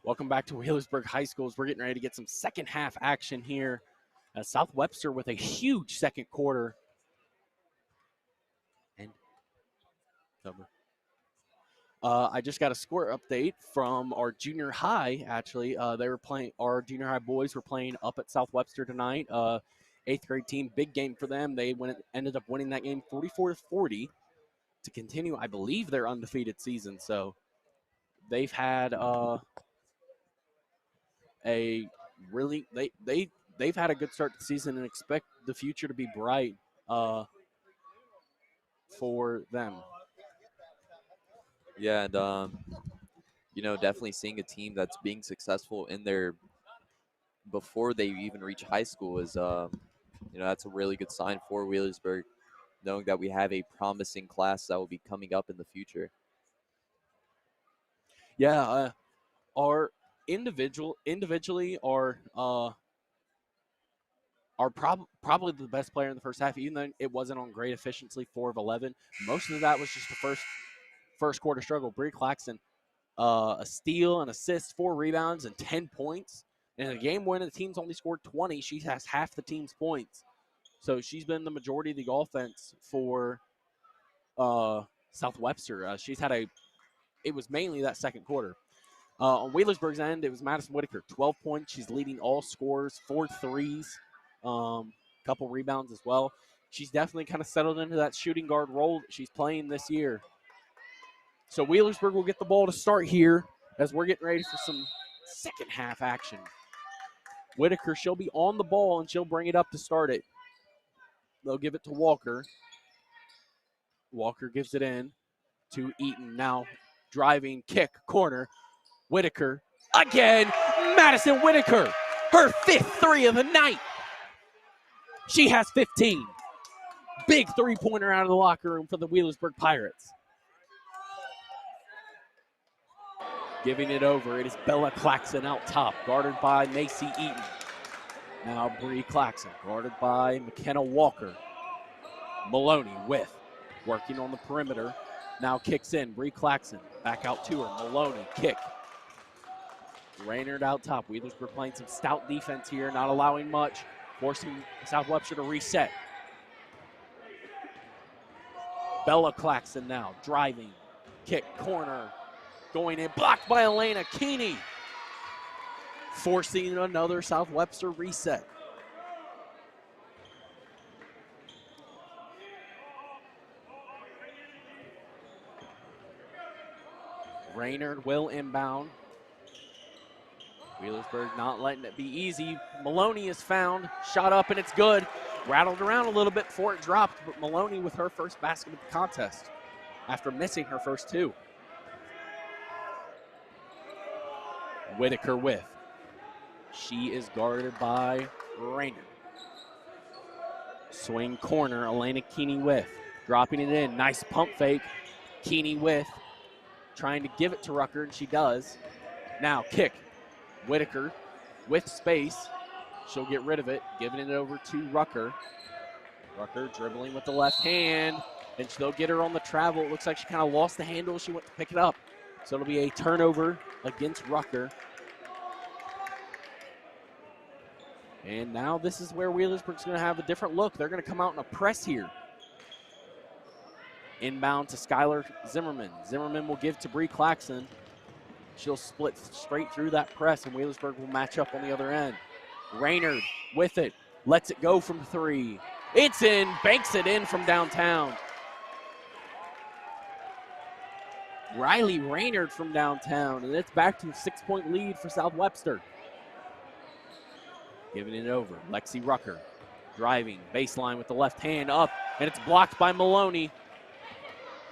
Speaker 1: Welcome back to Wheelersburg High School. We're getting ready to get some second half action here. South Webster with a huge second quarter. And I just got a score update from our junior high, actually. They were playing, our junior high boys were playing up at South Webster tonight. 8th grade team, big game for them. They ended up winning that game 44-40 to continue, I believe, their undefeated season. So they've had they've had a good start to the season and expect the future to be bright for them.
Speaker 2: Yeah, and definitely seeing a team that's being successful in their before they even reach high school is that's a really good sign for Wheelersburg. knowing that we have a promising class that will be coming up in the future.
Speaker 1: Yeah, our individually are probably the best player in the first half, even though it wasn't on great efficiency, 4 of 11. Most of that was just the first quarter struggle. Bree Claxton, a steal, an assist, 4 rebounds, and 10 points. In a game when the team's only scored 20, she has half the team's points. So she's been the majority of the offense for South Webster. It was mainly that second quarter. On Wheelersburg's end, it was Madison Whitaker, 12 points. She's leading all scorers, 4 threes, couple rebounds as well. She's definitely kind of settled into that shooting guard role that she's playing this year. So Wheelersburg will get the ball to start here as we're getting ready for some second half action. Whitaker, she'll be on the ball and she'll bring it up to start it. They'll give it to Walker. Walker gives it in to Eaton. Now driving kick, corner. Whitaker again. Madison Whitaker, her 5th 3 of the night. She has 15. Big 3-pointer out of the locker room for the Wheelersburg Pirates. Giving it over, it is Bella Claxton out top, guarded by Macy Eaton. Now Bree Claxton, guarded by McKenna Walker. Maloney with, working on the perimeter. Now kicks in, Bree Claxton, back out to her. Maloney, kick. Raynard out top. Wheelersburg playing some stout defense here, not allowing much, forcing South Webster to reset. Bella Claxton now, driving, kick, corner, going in, blocked by Elena Keeney, forcing another South Webster reset. Raynard will inbound. Wheelersburg not letting it be easy. Maloney is found, shot up, and it's good. Rattled around a little bit before it dropped, but Maloney with her first basket of the contest after missing her first 2. Whitaker with. She is guarded by Raynard. Swing corner, Elena Keeney with. Dropping it in, nice pump fake. Keeney with. Trying to give it to Rucker, and she does. Now kick. Whitaker with space. She'll get rid of it, giving it over to Rucker. Rucker dribbling with the left hand, and they'll get her on the travel. It looks like she kind of lost the handle. She went to pick it up. So it'll be a turnover against Rucker. And now this is where Wheelersburg's going to have a different look. They're going to come out in a press here. Inbound to Skylar Zimmerman. Zimmerman will give to Bree Claxton. She'll split straight through that press, and Wheelersburg will match up on the other end. Raynard with it, lets it go from 3. It's in, banks it in from downtown. Riley Raynard from downtown, and it's back to a 6-point lead for South Webster. Giving it over, Lexi Rucker, driving, baseline with the left hand up, and it's blocked by Maloney.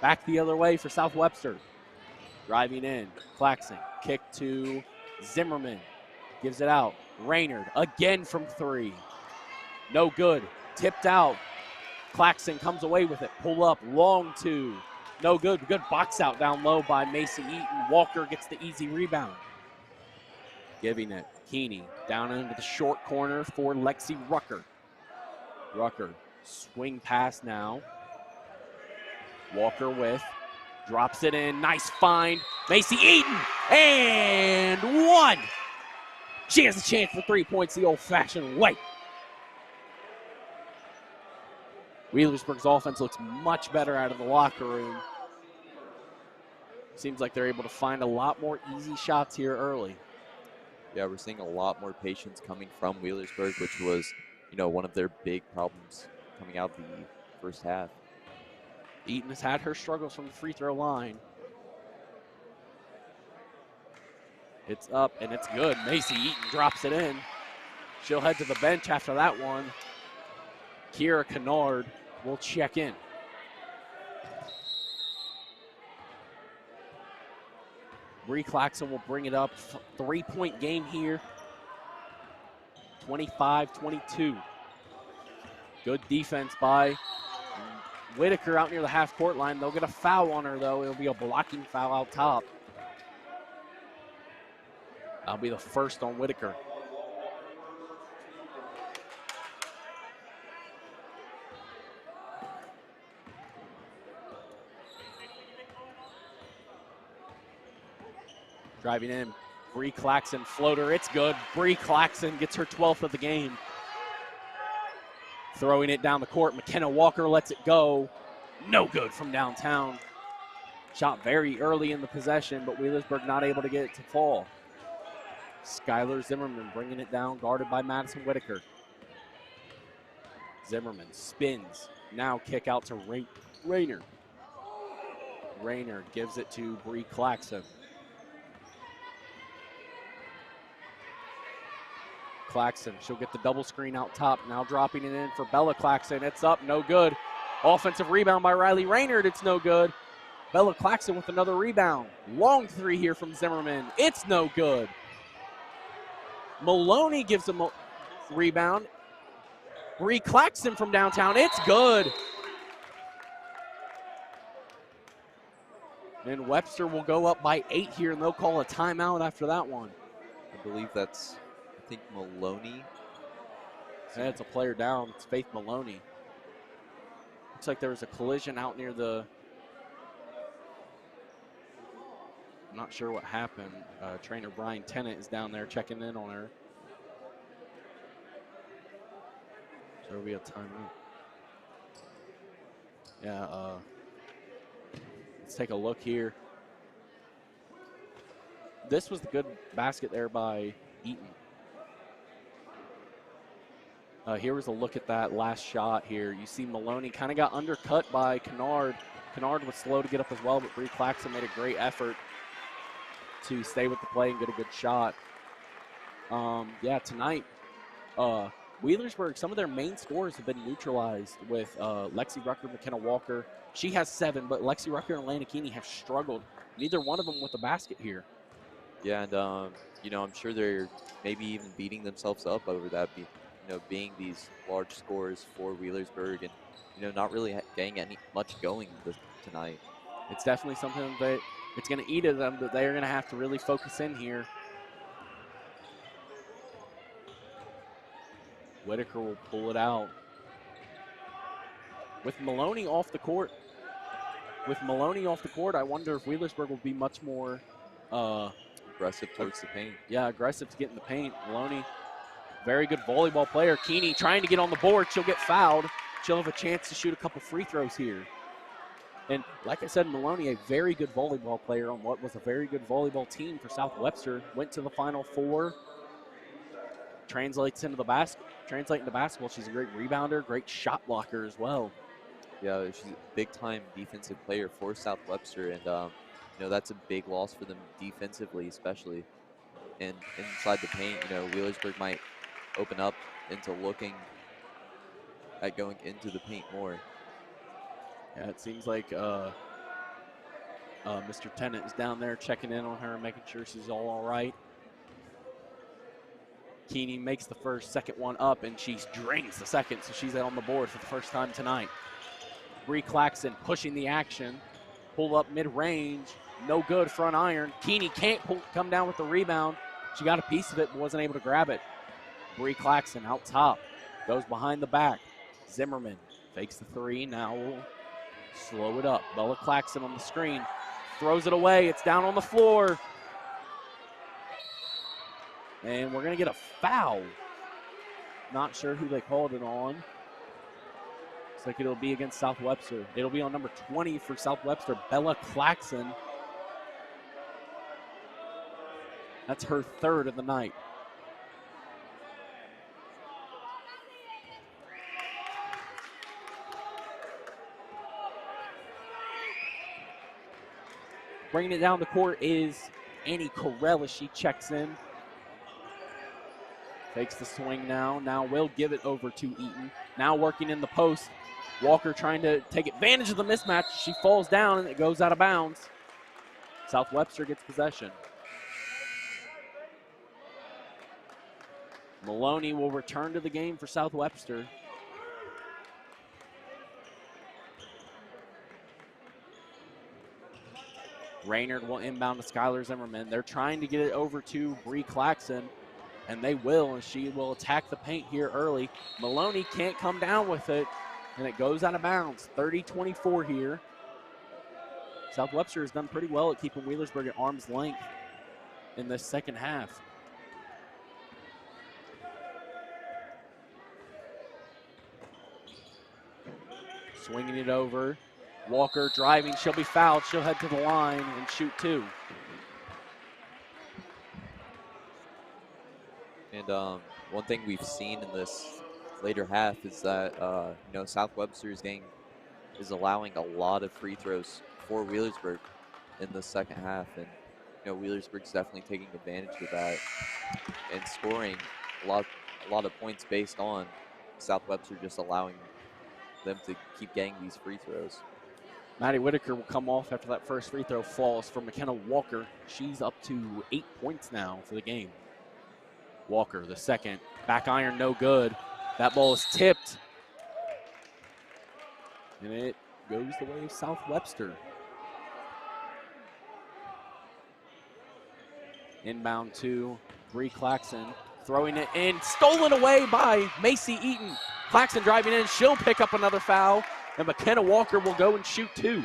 Speaker 1: Back the other way for South Webster. Driving in, Claxton, kick to Zimmerman, gives it out. Raynard again from 3. No good, tipped out. Claxton comes away with it, pull up, long 2. No good, good box out down low by Macy Eaton. Walker gets the easy rebound. Giving it, Keeney down into the short corner for Lexi Rucker. Rucker, swing pass now. Walker with, drops it in, nice find. Macy Eaton, and 1. She has a chance for 3 points the old-fashioned way. Wheelersburg's offense looks much better out of the locker room. Seems like they're able to find a lot more easy shots here early.
Speaker 2: Yeah, we're seeing a lot more patience coming from Wheelersburg, which was, one of their big problems coming out the first half.
Speaker 1: Eaton has had her struggles from the free throw line. It's up, and it's good. Macy Eaton drops it in. She'll head to the bench after that one. Kira Kennard will check in. Bree Claxton will bring it up. 3-point game here. 25-22. Good defense by Whitaker out near the half-court line. They'll get a foul on her, though. It'll be a blocking foul out top. That'll be the first on Whitaker. Driving in, Bree Claxton, floater, it's good. Bree Claxton gets her 12th of the game. Throwing it down the court, McKenna Walker lets it go. No good from downtown. Shot very early in the possession, but Wheelersburg not able to get it to fall. Skylar Zimmerman bringing it down, guarded by Madison Whitaker. Zimmerman spins, now kick out to Rayner. Rayner gives it to Bree Claxton. Claxton, she'll get the double screen out top, now dropping it in for Bella Claxton. It's up, no good. Offensive rebound by Riley Raynard, it's no good. Bella Claxton with another rebound. Long three here from Zimmerman, it's no good. Maloney gives a rebound. Bree Claxton from downtown, it's good. And Webster will go up by 8 here, and they'll call a timeout after that one.
Speaker 2: I believe that's, I think, Maloney.
Speaker 1: Yeah, it's a player down. It's Faith Maloney. Looks like there was a collision out near the... I'm not sure what happened. Trainer Brian Tennant is down there checking in on her. So there'll be a timeout. Yeah, let's take a look here. This was the good basket there by Eaton. Here was a look at that last shot here. You see Maloney kind of got undercut by Kennard. Kennard was slow to get up as well, but Bree Claxton made a great effort to stay with the play and get a good shot. Yeah, tonight, Wheelersburg, some of their main scorers have been neutralized with Lexi Rucker, McKenna Walker. She has 7, but Lexi Rucker and Elena Keeney have struggled. Neither one of them with a basket here.
Speaker 2: Yeah, and, you know, I'm sure they're maybe even beating themselves up over that, being these large scores for Wheelersburg and, not really getting much going tonight.
Speaker 1: It's definitely something that it's going to eat at them, that they're going to have to really focus in here. Whitaker will pull it out. With Maloney off the court, I wonder if Wheelersburg will be much more
Speaker 2: aggressive towards the paint.
Speaker 1: Yeah, aggressive to get in the paint. Maloney, very good volleyball player. Keeney trying to get on the board. She'll get fouled. She'll have a chance to shoot a couple free throws here. And like I said, Maloney, a very good volleyball player on what was a very good volleyball team for South Webster. Went to the Final Four. Translating to basketball. She's a great rebounder, great shot blocker as well.
Speaker 2: Yeah, she's a big-time defensive player for South Webster, and that's a big loss for them defensively, especially. And inside the paint, Wheelersburg might open up into looking at going into the paint more.
Speaker 1: Yeah, it seems like Mr. Tennant is down there checking in on her, making sure she's all right. Keeney makes the second one up, and she drains the second, so she's on the board for the first time tonight. Bree Claxton pushing the action. Pull up mid-range. No good, front iron. Keeney can't come down with the rebound. She got a piece of it, but wasn't able to grab it. Bree Claxton out top. Goes behind the back. Zimmerman fakes the 3. Now we'll slow it up. Bella Claxton on the screen. Throws it away. It's down on the floor. And we're going to get a foul. Not sure who they called it on. Looks like it'll be against South Webster. It'll be on number 20 for South Webster, Bella Claxton. That's her 3rd of the night. Bringing it down the court is Annie Corell as she checks in. Takes the swing now. Now will give it over to Eaton. Now working in the post. Walker trying to take advantage of the mismatch. She falls down and it goes out of bounds. South Webster gets possession. Maloney will return to the game for South Webster. Raynard will inbound to Skylar Zimmerman. They're trying to get it over to Bree Claxton, and they will, and she will attack the paint here early. Maloney can't come down with it, and it goes out of bounds. 30-24 here. South Webster has done pretty well at keeping Wheelersburg at arm's length in this second half. Swinging it over. Walker driving. She'll be fouled. She'll head to the line and shoot 2.
Speaker 2: And one thing we've seen in this later half is that South Webster is allowing a lot of free throws for Wheelersburg in the second half, and Wheelersburg's definitely taking advantage of that and scoring a lot of points based on South Webster just allowing them to keep getting these free throws.
Speaker 1: Maddie Whitaker will come off after that first free throw falls for McKenna Walker. She's up to 8 points now for the game. Walker, the second. Back iron, no good. That ball is tipped. And it goes the way of South Webster. Inbound to Bree Claxton. Throwing it in. Stolen away by Macy Eaton. Claxton driving in. She'll pick up another foul. And McKenna Walker will go and shoot 2.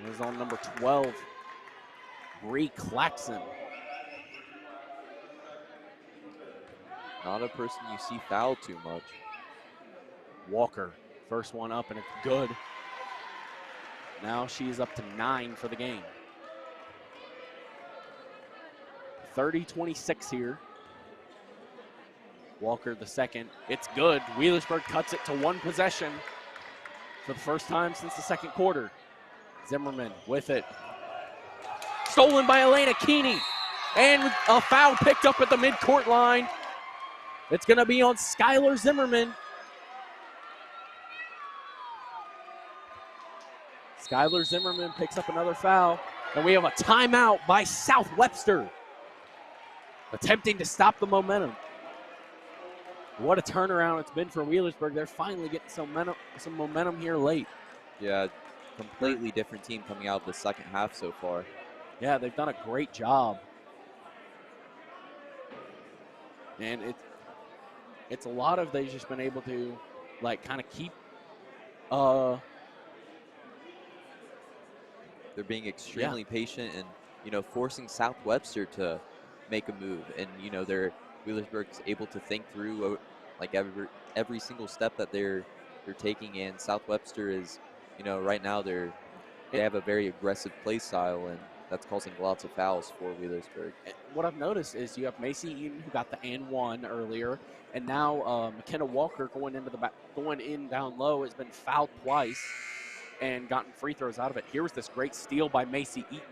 Speaker 1: It is on number 12, Bree Claxton.
Speaker 2: Not a person you see foul too much.
Speaker 1: Walker, first one up, and it's good. Now she's up to 9 for the game. 30-26 here. Walker, the second. It's good. Wheelersburg cuts it to 1 possession for the first time since the second quarter. Zimmerman with it. Stolen by Elena Keeney. And a foul picked up at the midcourt line. It's going to be on Skylar Zimmerman. Skylar Zimmerman picks up another foul. And we have a timeout by South Webster, attempting to stop the momentum. What a turnaround it's been for Wheelersburg. They're finally getting some momentum here late.
Speaker 2: Yeah, completely different team coming out of the second half so far.
Speaker 1: Yeah, they've done a great job. And it's a lot of they've just been able to kind of keep
Speaker 2: they're being extremely patient and forcing South Webster to make a move, and Wheelersburg's able to think through every single step that they're taking, and South Webster is right now they have a very aggressive play style, and that's causing lots of fouls for Wheelersburg.
Speaker 1: What I've noticed is you have Macy Eaton, who got the and 1 earlier, and now McKenna Walker going in down low has been fouled twice and gotten free throws out of it. Here was this great steal by Macy Eaton,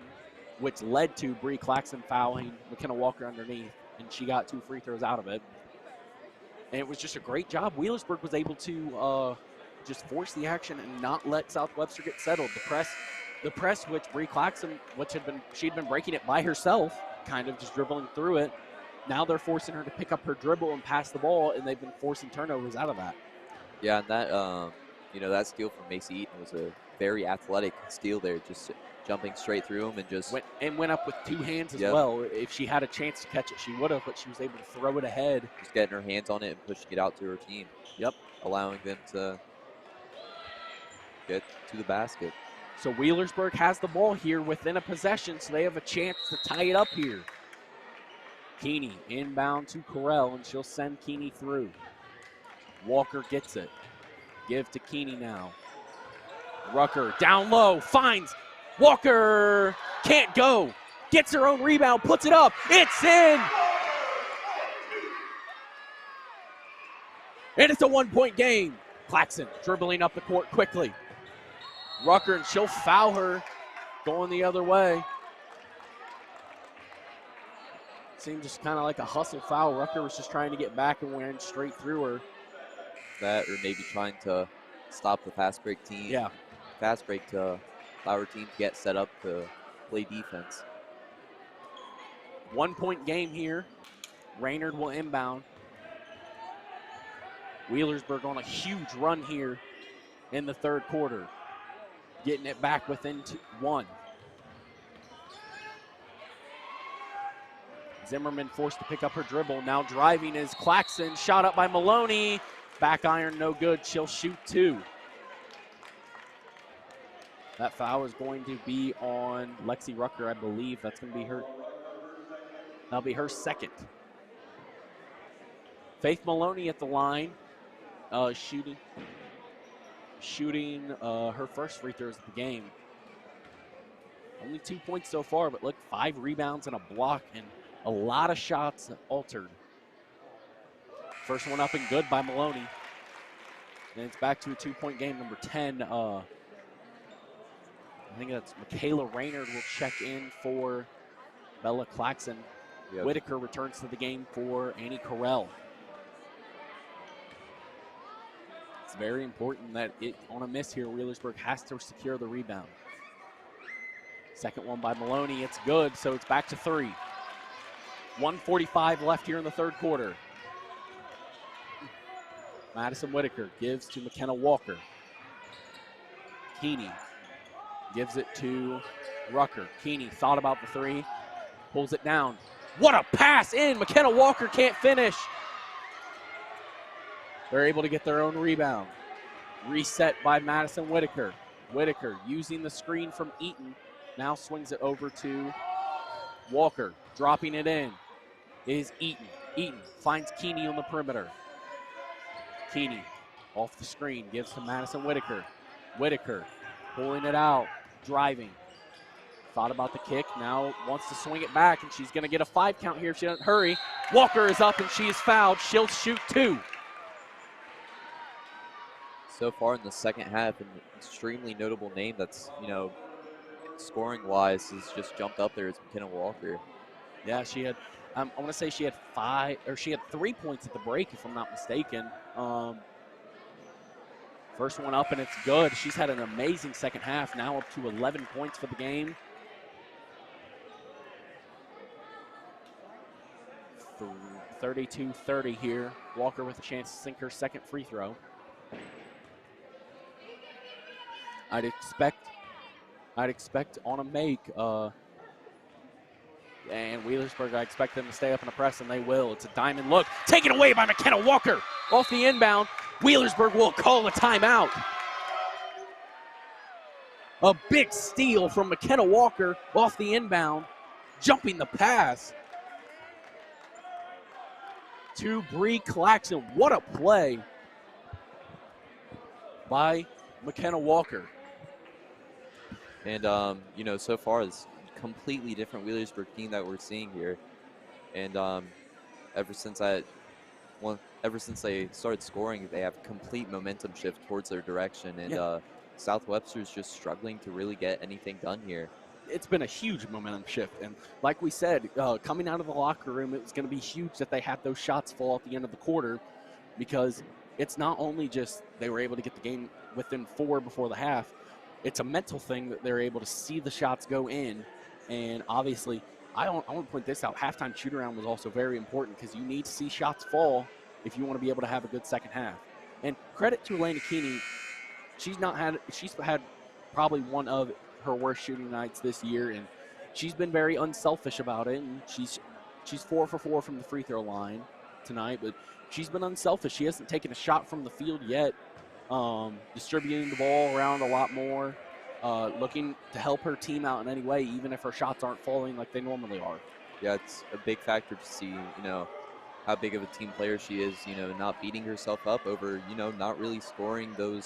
Speaker 1: which led to Bree Claxton fouling McKenna Walker underneath, and she got 2 free throws out of it. And it was just a great job. Wheelersburg was able to just force the action and not let South Webster get settled. The press, which Bree Claxton, she'd been breaking it by herself, kind of just dribbling through it. Now they're forcing her to pick up her dribble and pass the ball, and they've been forcing turnovers out of that.
Speaker 2: Yeah, and that that steal from Macy Eaton was a very athletic steal there, just jumping straight through him and just
Speaker 1: went up with 2 hands as well. If she had a chance to catch it, she would have, but she was able to throw it ahead.
Speaker 2: Just getting her hands on it and pushing it out to her team.
Speaker 1: Yep.
Speaker 2: Allowing them to get to the basket.
Speaker 1: So Wheelersburg has the ball here within a possession, so they have a chance to tie it up here. Keeney inbound to Correll, and she'll send Keeney through. Walker gets it. Give to Keeney now. Rucker down low, finds Walker, can't go. Gets her own rebound, puts it up. It's in! And it's a 1-point game. Claxton dribbling up the court quickly. Rucker, and she'll foul her going the other way. Seemed just kind of like a hustle foul. Rucker was just trying to get back and went straight through her.
Speaker 2: That, or maybe trying to stop the fast break team.
Speaker 1: Yeah.
Speaker 2: Fast break to allow our team to get set up to play defense.
Speaker 1: 1-point game here. Raynard will inbound. Wheelersburg on a huge run here in the third quarter, getting it back within 1. Zimmerman forced to pick up her dribble. Now driving is Claxton. Shot up by Maloney. Back iron, no good. She'll shoot 2. That foul is going to be on Lexi Rucker, I believe. That's going to be her. That'll be her second. Faith Maloney at the line, shooting her first free throws of the game. Only 2 points so far, but look, 5 rebounds and a block, and a lot of shots altered. First one up and good by Maloney. And it's back to a 2-point game. Number 10, I think that's Michaela Raynard will check in for Bella Claxton. Yep. Whitaker returns to the game for Annie Correll. It's very important that on a miss here, Wheelersburg has to secure the rebound. Second one by Maloney, it's good, so it's back to 3. 1:45 left here in the third quarter. Madison Whitaker gives to McKenna Walker. Keeney gives it to Rucker. Keeney thought about the 3, pulls it down. What a pass in! McKenna Walker can't finish. They're able to get their own rebound. Reset by Madison Whitaker. Whitaker using the screen from Eaton. Now swings it over to Walker. Dropping it in is Eaton. Eaton finds Keeney on the perimeter. Keeney off the screen gives to Madison Whitaker. Whitaker pulling it out, driving. Thought about the kick, now wants to swing it back, and she's going to get a 5 count here if she doesn't hurry. Walker is up, and she is fouled. She'll shoot 2.
Speaker 2: So far in the second half, an extremely notable name that's, scoring-wise has just jumped up there is McKenna Walker.
Speaker 1: Yeah, she had, I want to say she had 3 points at the break, if I'm not mistaken. First one up, and it's good. She's had an amazing second half, now up to 11 points for the game. 32-30 here. Walker with a chance to sink her second free throw. I'd expect on a make, and Wheelersburg, I expect them to stay up in the press, and they will. It's a diamond look, taken away by McKenna Walker. Off the inbound, Wheelersburg will call a timeout. A big steal from McKenna Walker off the inbound, jumping the pass to Bree Claxton. What a play by McKenna Walker.
Speaker 2: And, so far it's a completely different Wheelersburg team that we're seeing here. And ever since they started scoring, they have complete momentum shift towards their direction. And South Webster's just struggling to really get anything done here.
Speaker 1: It's been a huge momentum shift. And like we said, coming out of the locker room, it was going to be huge that they had those shots fall at the end of the quarter, because it's not only just they were able to get the game within 4 before the half. It's a mental thing that they're able to see the shots go in. And obviously, I want to point this out. Halftime shoot-around was also very important, because you need to see shots fall if you want to be able to have a good second half. And credit to Elena Keeney. She's had probably one of her worst shooting nights this year, and she's been very unselfish about it. And she's 4 for 4 from the free throw line tonight, but she's been unselfish. She hasn't taken a shot from the field yet. Distributing the ball around a lot more, looking to help her team out in any way, even if her shots aren't falling like they normally are.
Speaker 2: Yeah, it's a big factor to see, how big of a team player she is, not beating herself up over, not really scoring a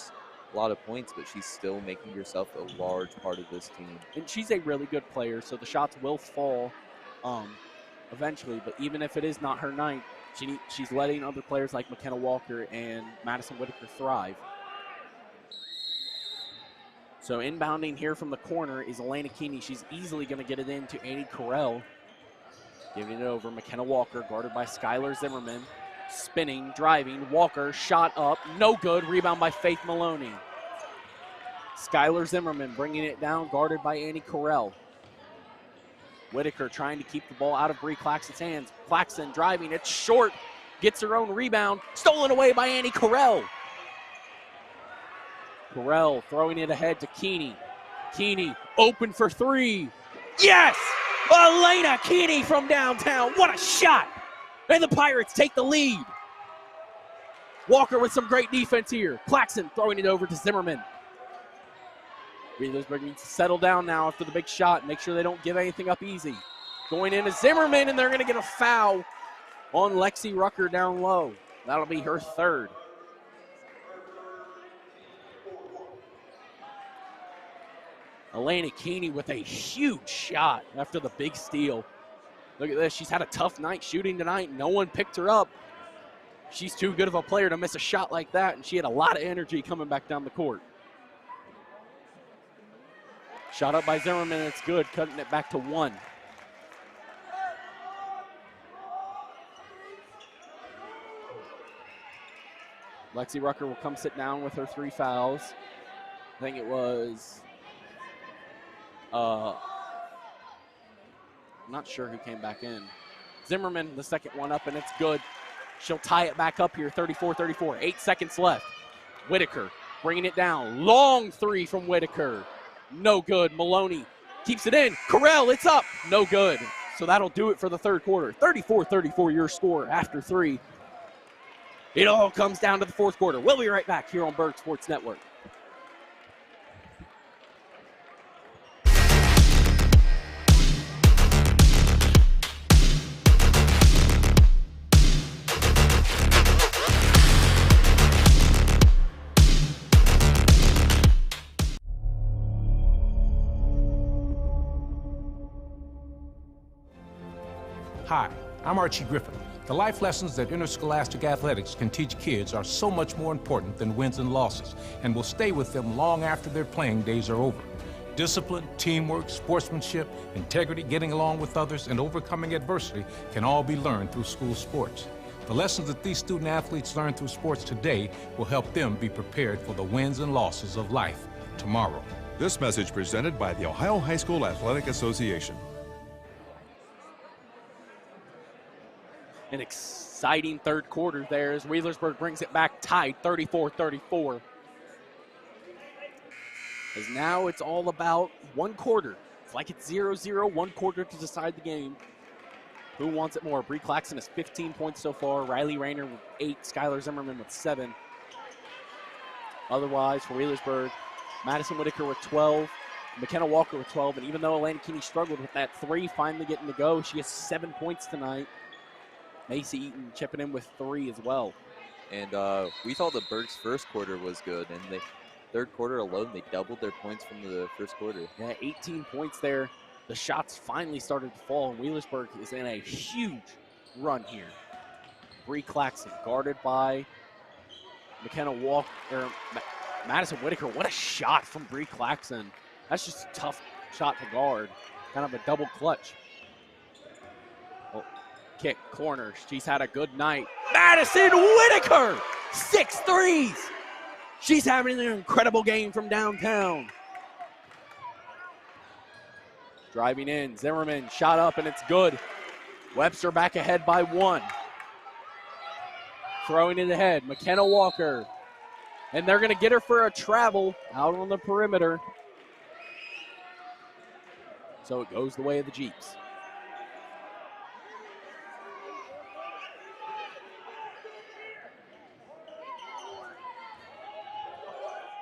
Speaker 2: lot of points, but she's still making herself a large part of this team.
Speaker 1: And she's a really good player, so the shots will fall eventually, but even if it is not her night, she's letting other players like McKenna Walker and Madison Whitaker thrive. So inbounding here from the corner is Elena Keeney. She's easily going to get it into Annie Correll. Giving it over, McKenna Walker, guarded by Skylar Zimmerman. Spinning, driving, Walker, shot up, no good. Rebound by Faith Maloney. Skylar Zimmerman bringing it down, guarded by Annie Correll. Whitaker trying to keep the ball out of Bree Claxton's hands. Claxton driving, it's short. gets her own rebound. Stolen away by Annie Correll. Correll throwing it ahead to Keeney. Keeney open for three. Yes! Elena Keeney from downtown. What a shot! And the Pirates take the lead. Walker with some great defense here. Claxton throwing it over to Zimmerman. Wheelersburg needs to settle down now after the big shot. Make sure they don't give anything up easy. Going into Zimmerman, and they're going to get a foul on Lexi Rucker down low. That'll be her third. Elena Keeney with a huge shot after the big steal. Look at this. She's had a tough night shooting tonight. No one picked her up. She's too good of a player to miss a shot like that, and she had a lot of energy coming back down the court. Shot up by Zimmerman, and it's good, cutting it back to one. Lexi Rucker will come sit down with her 3 fouls. I think it was, I'm not sure who came back in. Zimmerman, the second one up, and it's good. She'll tie it back up here, 34-34. 8 seconds left. Whitaker bringing it down. Long three from Whitaker. No good. Maloney keeps it in. Correll, it's up. No good. So that'll do it for the third quarter. 34-34 your score after 3. It all comes down to the fourth quarter. We'll be right back here on Burg Sports Network.
Speaker 3: Hi, I'm Archie Griffin. The life lessons that interscholastic athletics can teach kids are so much more important than wins and losses, and will stay with them long after their playing days are over. Discipline, teamwork, sportsmanship, integrity, getting along with others, and overcoming adversity can all be learned through school sports. The lessons that these student athletes learn through sports today will help them be prepared for the wins and losses of life tomorrow.
Speaker 4: This message presented by the Ohio High School Athletic Association.
Speaker 1: An exciting third quarter there as Wheelersburg brings it back tied 34-34. As now it's all about one quarter. It's like it's 0-0, 1 quarter to decide the game. Who wants it more? Bree Claxton has 15 points so far. Riley Rayner with 8. Skylar Zimmerman with 7. Otherwise, for Wheelersburg, Madison Whitaker with 12. McKenna Walker with 12. And even though Elena Keeney struggled with that 3 finally getting to go, she has 7 points tonight. Macy Eaton chipping in with 3 as well.
Speaker 2: And we thought the Burg's first quarter was good, and the third quarter alone, they doubled their points from the first quarter.
Speaker 1: Yeah, 18 points there. The shots finally started to fall, and Wheelersburg is in a huge run here. Bree Claxton guarded by McKenna Walker, Madison Whitaker. What a shot from Bree Claxton. That's just a tough shot to guard. Kind of a double clutch. Kick, corner. She's had a good night. Madison Whitaker, 6 threes. She's having an incredible game from downtown. Driving in, Zimmerman shot up, and it's good. Webster back ahead by 1. Throwing it ahead, McKenna Walker. And they're going to get her for a travel out on the perimeter. So it goes the way of the Jeeps.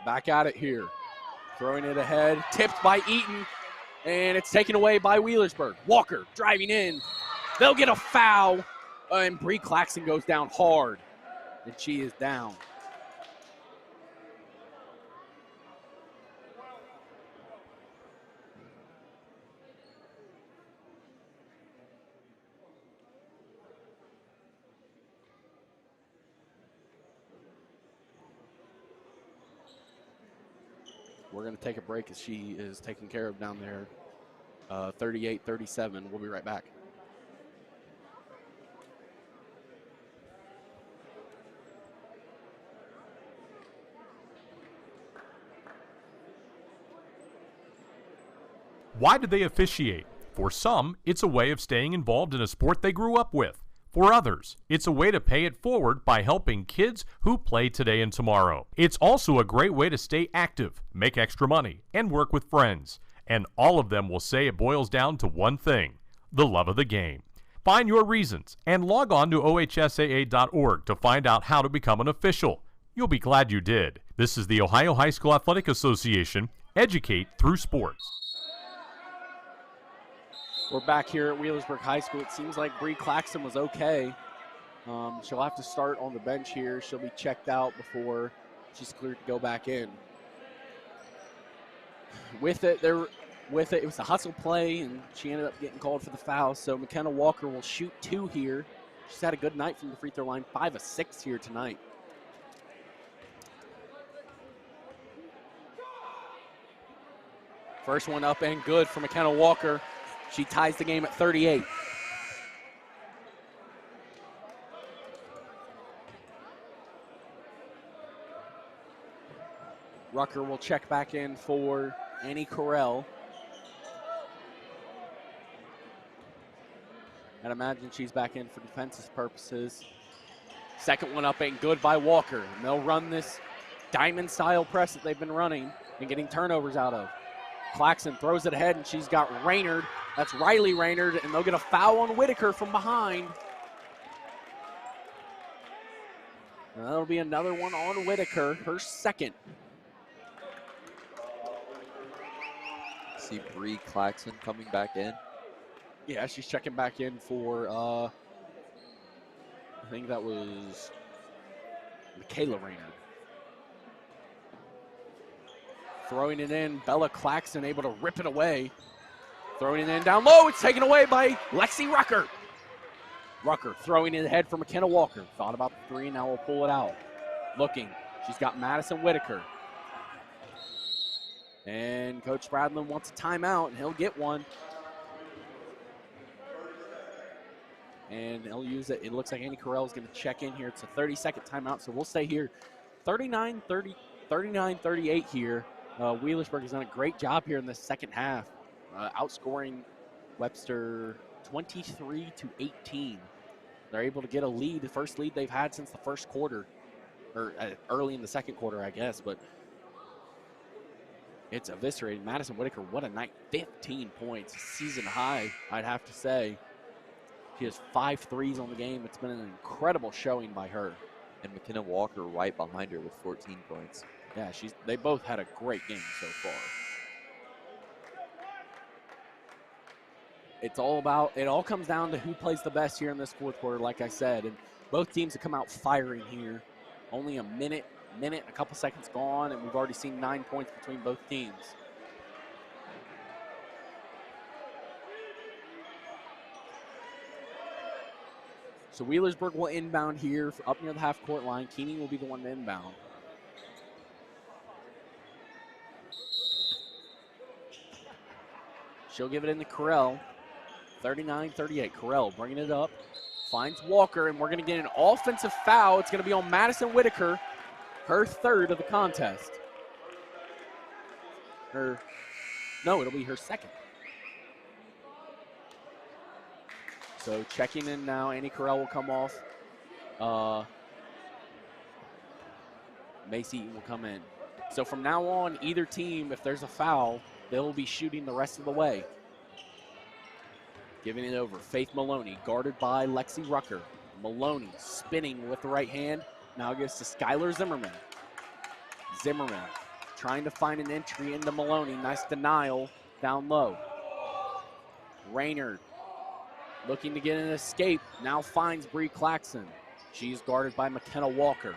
Speaker 1: Back at it here. Throwing it ahead. Tipped by Eaton. And it's taken away by Wheelersburg. Walker driving in. They'll get a foul. And Bree Claxton goes down hard. And she is down. We're going to take a break as she is taken care of down there. 38-37. We'll be right back.
Speaker 5: Why do they officiate? For some, it's a way of staying involved in a sport they grew up with. For others, it's a way to pay it forward by helping kids who play today and tomorrow. It's also a great way to stay active, make extra money, and work with friends. And all of them will say it boils down to one thing: the love of the game. Find your reasons and log on to ohsaa.org to find out how to become an official. You'll be glad you did. This is the Ohio High School Athletic Association. Educate through sports.
Speaker 1: We're back here at Wheelersburg High School. It seems like Bree Claxton was okay. She'll have to start on the bench here. She'll be checked out before she's cleared to go back in. With it, it was a hustle play, and she ended up getting called for the foul. So McKenna Walker will shoot 2 here. She's had a good night from the free throw line, 5 of 6 here tonight. First one up and good for McKenna Walker. She ties the game at 38. Rucker will check back in for Annie Carell. I'd imagine she's back in for defensive purposes. Second one up and good by Walker. And they'll run this diamond-style press that they've been running and getting turnovers out of. Claxton throws it ahead, and she's got Raynard. That's Riley Raynard, and they'll get a foul on Whitaker from behind. And that'll be another one on Whitaker, her second.
Speaker 2: See Bree Claxton coming back in.
Speaker 1: Yeah, she's checking back in for, I think that was Michaela Raynard. Throwing it in, Bella Claxton able to rip it away. Throwing it in down low, it's taken away by Lexi Rucker. Rucker throwing it ahead for McKenna Walker. Thought about the 3, now will pull it out. Looking, she's got Madison Whitaker. And Coach Bradlin wants a timeout, and he'll get one. And he'll use it. It looks like Annie Carell is going to check in here. It's a 30-second timeout, so we'll stay here. 39-38 here. Wheelersburg has done a great job here in the second half, outscoring Webster 23-18. They're able to get a lead, the first lead they've had since the first quarter, or early in the second quarter, I guess, but it's eviscerated. Madison Whitaker, what a night, 15 points, season high, I'd have to say. She has 5 threes on the game. It's been an incredible showing by her.
Speaker 2: And McKenna Walker right behind her with 14 points.
Speaker 1: Yeah, they both had a great game so far. It all comes down to who plays the best here in this fourth quarter, like I said. And both teams have come out firing here. Only a minute, a couple seconds gone, and we've already seen 9 points between both teams. So Wheelersburg will inbound here up near the half-court line. Keeney will be the one to inbound. She'll give it in to Carell. 39-38. Carell bringing it up. Finds Walker, and we're going to get an offensive foul. It's going to be on Madison Whitaker, her third of the contest. No, it'll be her second. So checking in now, Annie Carell will come off. Macy Eaton will come in. So from now on, either team, if there's a foul, they'll be shooting the rest of the way. Giving it over, Faith Maloney, guarded by Lexi Rucker. Maloney spinning with the right hand. Now gives to Skylar Zimmerman. Zimmerman trying to find an entry into Maloney. Nice denial down low. Raynard looking to get an escape. Now finds Bree Claxton. She's guarded by McKenna Walker.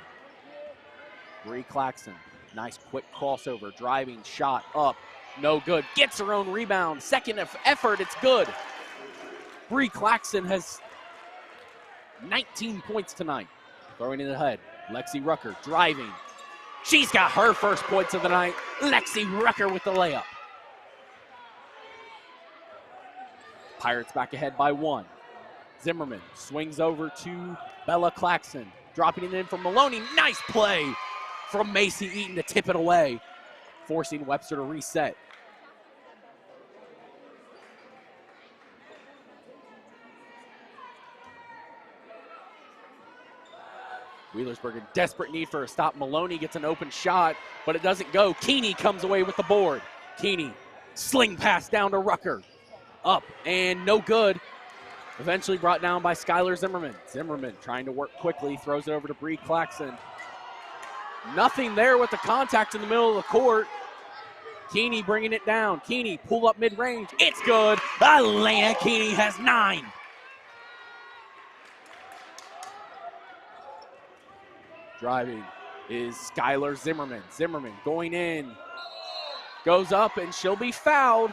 Speaker 1: Bree Claxton, nice quick crossover, driving shot up. No good. Gets her own rebound. Second effort, it's good. Bree Claxton has 19 points tonight. Throwing it ahead. Lexi Rucker driving. She's got her first points of the night. Lexi Rucker with the layup. Pirates back ahead by 1. Zimmerman swings over to Bella Claxton. Dropping it in from Maloney. Nice play from Macy Eaton to tip it away, forcing Webster to reset. Wheelersburg in desperate need for a stop. Maloney gets an open shot, but it doesn't go. Keeney comes away with the board. Keeney, sling pass down to Rucker. Up and no good. Eventually brought down by Skylar Zimmerman. Zimmerman trying to work quickly, throws it over to Bree Claxton. Nothing there with the contact in the middle of the court. Keeney bringing it down. Keeney pull up mid-range. It's good. Elena Keeney has 9. Driving is Skylar Zimmerman. Zimmerman going in. Goes up and she'll be fouled.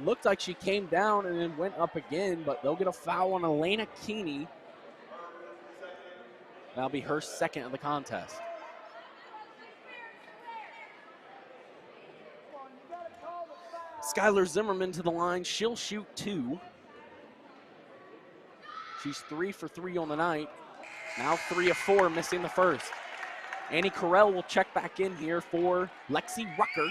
Speaker 1: Looked like she came down and then went up again, but they'll get a foul on Elena Keeney. That'll be her second of the contest. Skylar Zimmerman to the line. She'll shoot 2. She's 3 for 3 on the night. Now 3 of 4, missing the first. Annie Carell will check back in here for Lexi Rucker.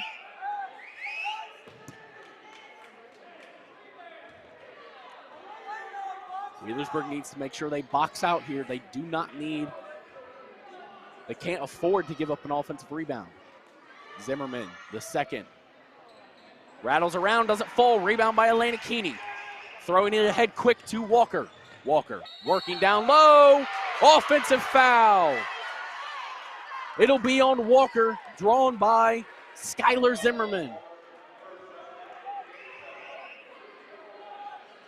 Speaker 1: Wheelersburg needs to make sure they box out here. They do not need, they can't afford to give up an offensive rebound. Zimmerman, the second. Rattles around, doesn't fall. Rebound by Elena Keeney. Throwing it ahead quick to Walker. Walker working down low. Offensive foul. It'll be on Walker, drawn by Skylar Zimmerman.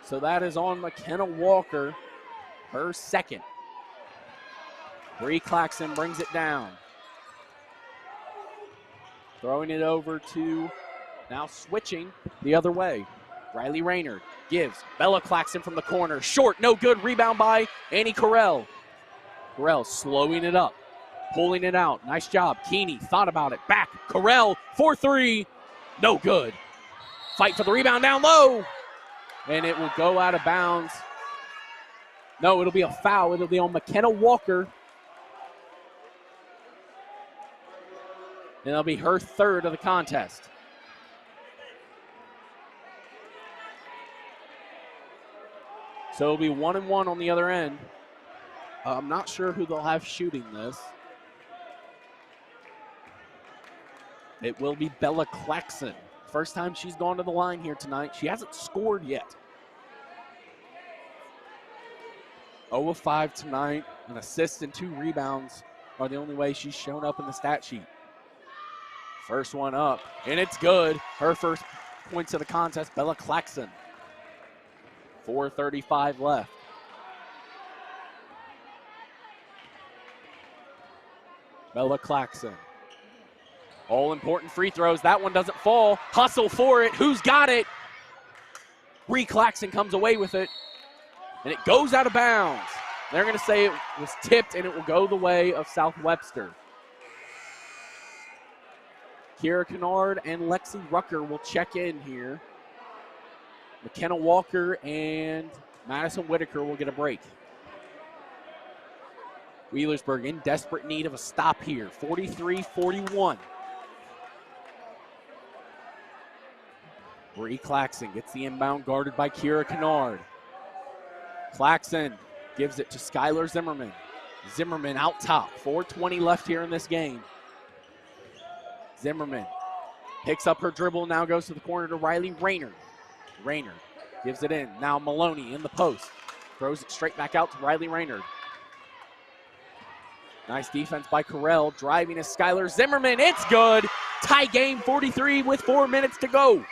Speaker 1: So that is on McKenna Walker, her second. Bree Claxton brings it down. Throwing it over to, now switching the other way. Riley Rayner gives Bella Claxton from the corner. Short, no good. Rebound by Annie Carell. Carell slowing it up, pulling it out. Nice job. Keeney thought about it. Back. Carell for 3. No good. Fight for the rebound down low. And it will go out of bounds. No, it'll be a foul. It'll be on McKenna Walker. And it'll be her third of the contest. So it'll be 1-1 on the other end. I'm not sure who they'll have shooting this. It will be Bella Claxton. First time she's gone to the line here tonight. She hasn't scored yet. 0 of 5 tonight. An assist and 2 rebounds are the only way she's shown up in the stat sheet. First one up, and it's good. Her first points of the contest, Bella Claxton. 4:35 left. Bella Claxton. All important free throws. That one doesn't fall. Hustle for it. Who's got it? Bree Claxton comes away with it. And it goes out of bounds. They're going to say it was tipped and it will go the way of South Webster. Kira Kennard and Lexi Rucker will check in here. McKenna Walker and Madison Whitaker will get a break. Wheelersburg in desperate need of a stop here. 43-41. Bree Claxton gets the inbound, guarded by Kira Kennard. Claxton gives it to Skylar Zimmerman. Zimmerman out top. 4:20 left here in this game. Zimmerman picks up her dribble, now goes to the corner to Riley Rayner. Rayner gives it in. Now Maloney in the post. Throws it straight back out to Riley Rayner. Nice defense by Carell. Driving is Skylar Zimmerman. It's good. Tie game, 43 with 4 minutes to go.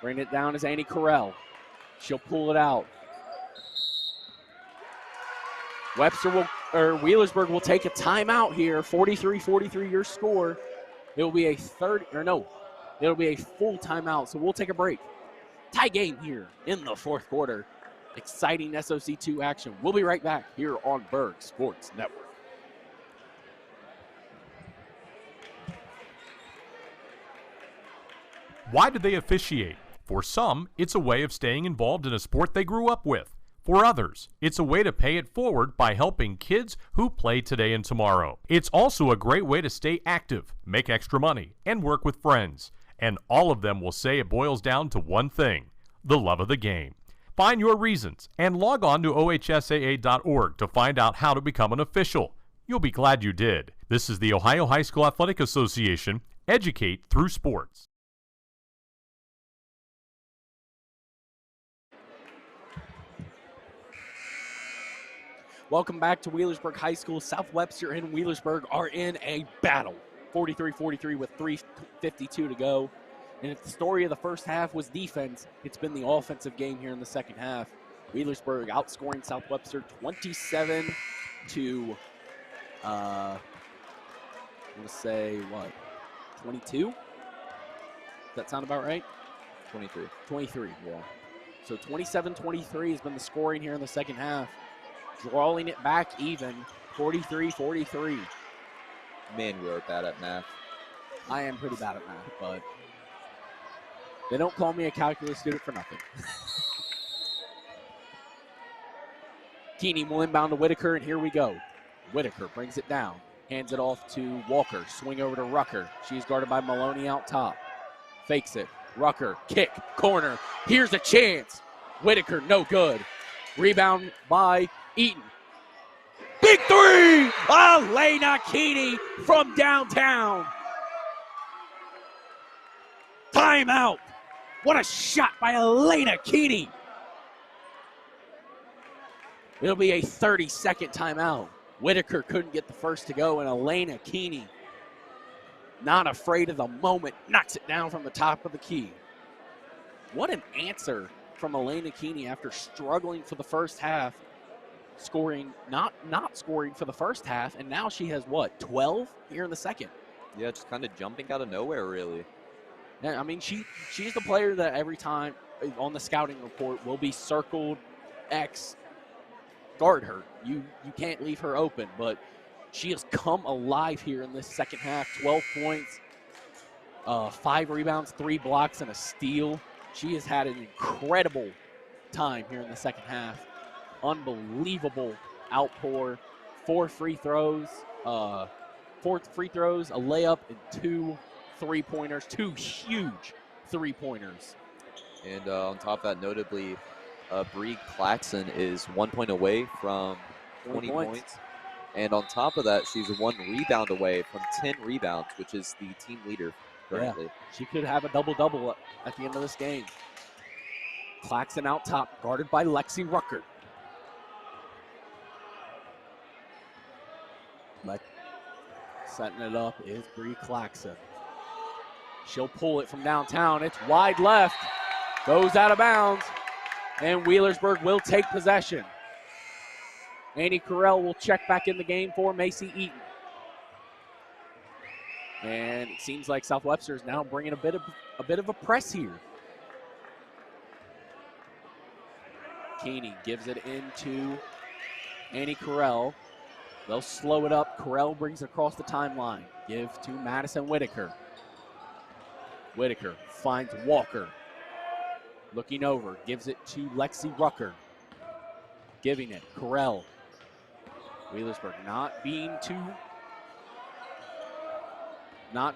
Speaker 1: Bring it down is Annie Carell. She'll pull it out. Wheelersburg will take a timeout here. 43-43 your score. It will be a it'll be a full timeout, so we'll take a break. Tie game here in the fourth quarter. Exciting SOC II action. We'll be right back here on Burg Sports Network.
Speaker 5: Why do they officiate? For some, it's a way of staying involved in a sport they grew up with. For others, it's a way to pay it forward by helping kids who play today and tomorrow. It's also a great way to stay active, make extra money, and work with friends. And all of them will say it boils down to one thing: the love of the game. Find your reasons and log on to ohsaa.org to find out how to become an official. You'll be glad you did. This is the Ohio High School Athletic Association. Educate through sports.
Speaker 1: Welcome back to Wheelersburg High School. South Webster and Wheelersburg are in a battle. 43-43 with 3:52 to go. And if the story of the first half was defense, it's been the offensive game here in the second half. Wheelersburg outscoring South Webster 27 to, I'm going to say, what, 22? Does that sound about right?
Speaker 2: 23.
Speaker 1: 23, yeah. So 27-23 has been the scoring here in the second half. Drawing it back even, 43-43.
Speaker 2: Man, we are bad at math.
Speaker 1: I am pretty bad at math, but they don't call me a calculus student for nothing. Keeney will inbound to Whitaker, and here we go. Whitaker brings it down, hands it off to Walker. Swing over to Rucker. She's guarded by Maloney out top. Fakes it. Rucker, kick, corner. Here's a chance. Whitaker, no good. Rebound by Eaton. Big three! Elena Keeney from downtown. Timeout. What a shot by Elena Keeney. It'll be a 30-second timeout. Whitaker couldn't get the first to go, and Elena Keeney, not afraid of the moment, knocks it down from the top of the key. What an answer from Elena Keeney after struggling for the first half, scoring, not scoring for the first half, and now she has, what, 12 here in the second?
Speaker 2: Yeah, just kind of jumping out of nowhere, really.
Speaker 1: Yeah, I mean, she's the player that every time on the scouting report will be circled X, guard her. You can't leave her open, but she has come alive here in this second half. 12 points, 5 rebounds, 3 blocks, and a steal. She has had an incredible time here in the second half. Unbelievable outpour. 4 free throws, a layup, and 2 3-pointers, 2 huge 3-pointers.
Speaker 2: And on top of that, notably, Bree Claxon is 1 point away from 20 points. And on top of that, she's 1 rebound away from 10 rebounds, which is the team leader currently.
Speaker 1: Yeah, she could have a double-double at the end of this game. Claxon out top, guarded by Lexi Rucker. Setting it up is Bree Claxon. She'll pull it from downtown. It's wide left. Goes out of bounds. And Wheelersburg will take possession. Annie Carell will check back in the game for Macy Eaton. And it seems like South Webster is now bringing a bit of a press here. Keeney gives it into Annie Carell. They'll slow it up. Carell brings it across the timeline. Give to Madison Whitaker. Whitaker finds Walker. Looking over, gives it to Lexi Rucker. Giving it, Carell. Wheelersburg not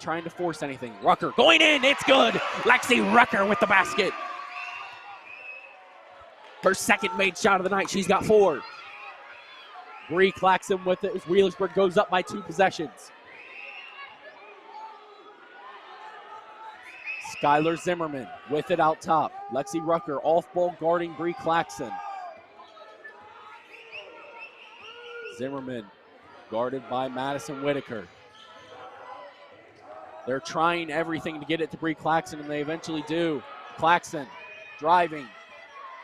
Speaker 1: trying to force anything. Rucker going in, it's good. Lexi Rucker with the basket. Her second made shot of the night, she's got 4. Bree Claxon with it as Wheelersburg goes up by 2 possessions. Skylar Zimmerman with it out top. Lexi Rucker off ball guarding Bree Claxon. Zimmerman guarded by Madison Whitaker. They're trying everything to get it to Bree Claxon, and they eventually do. Claxon driving.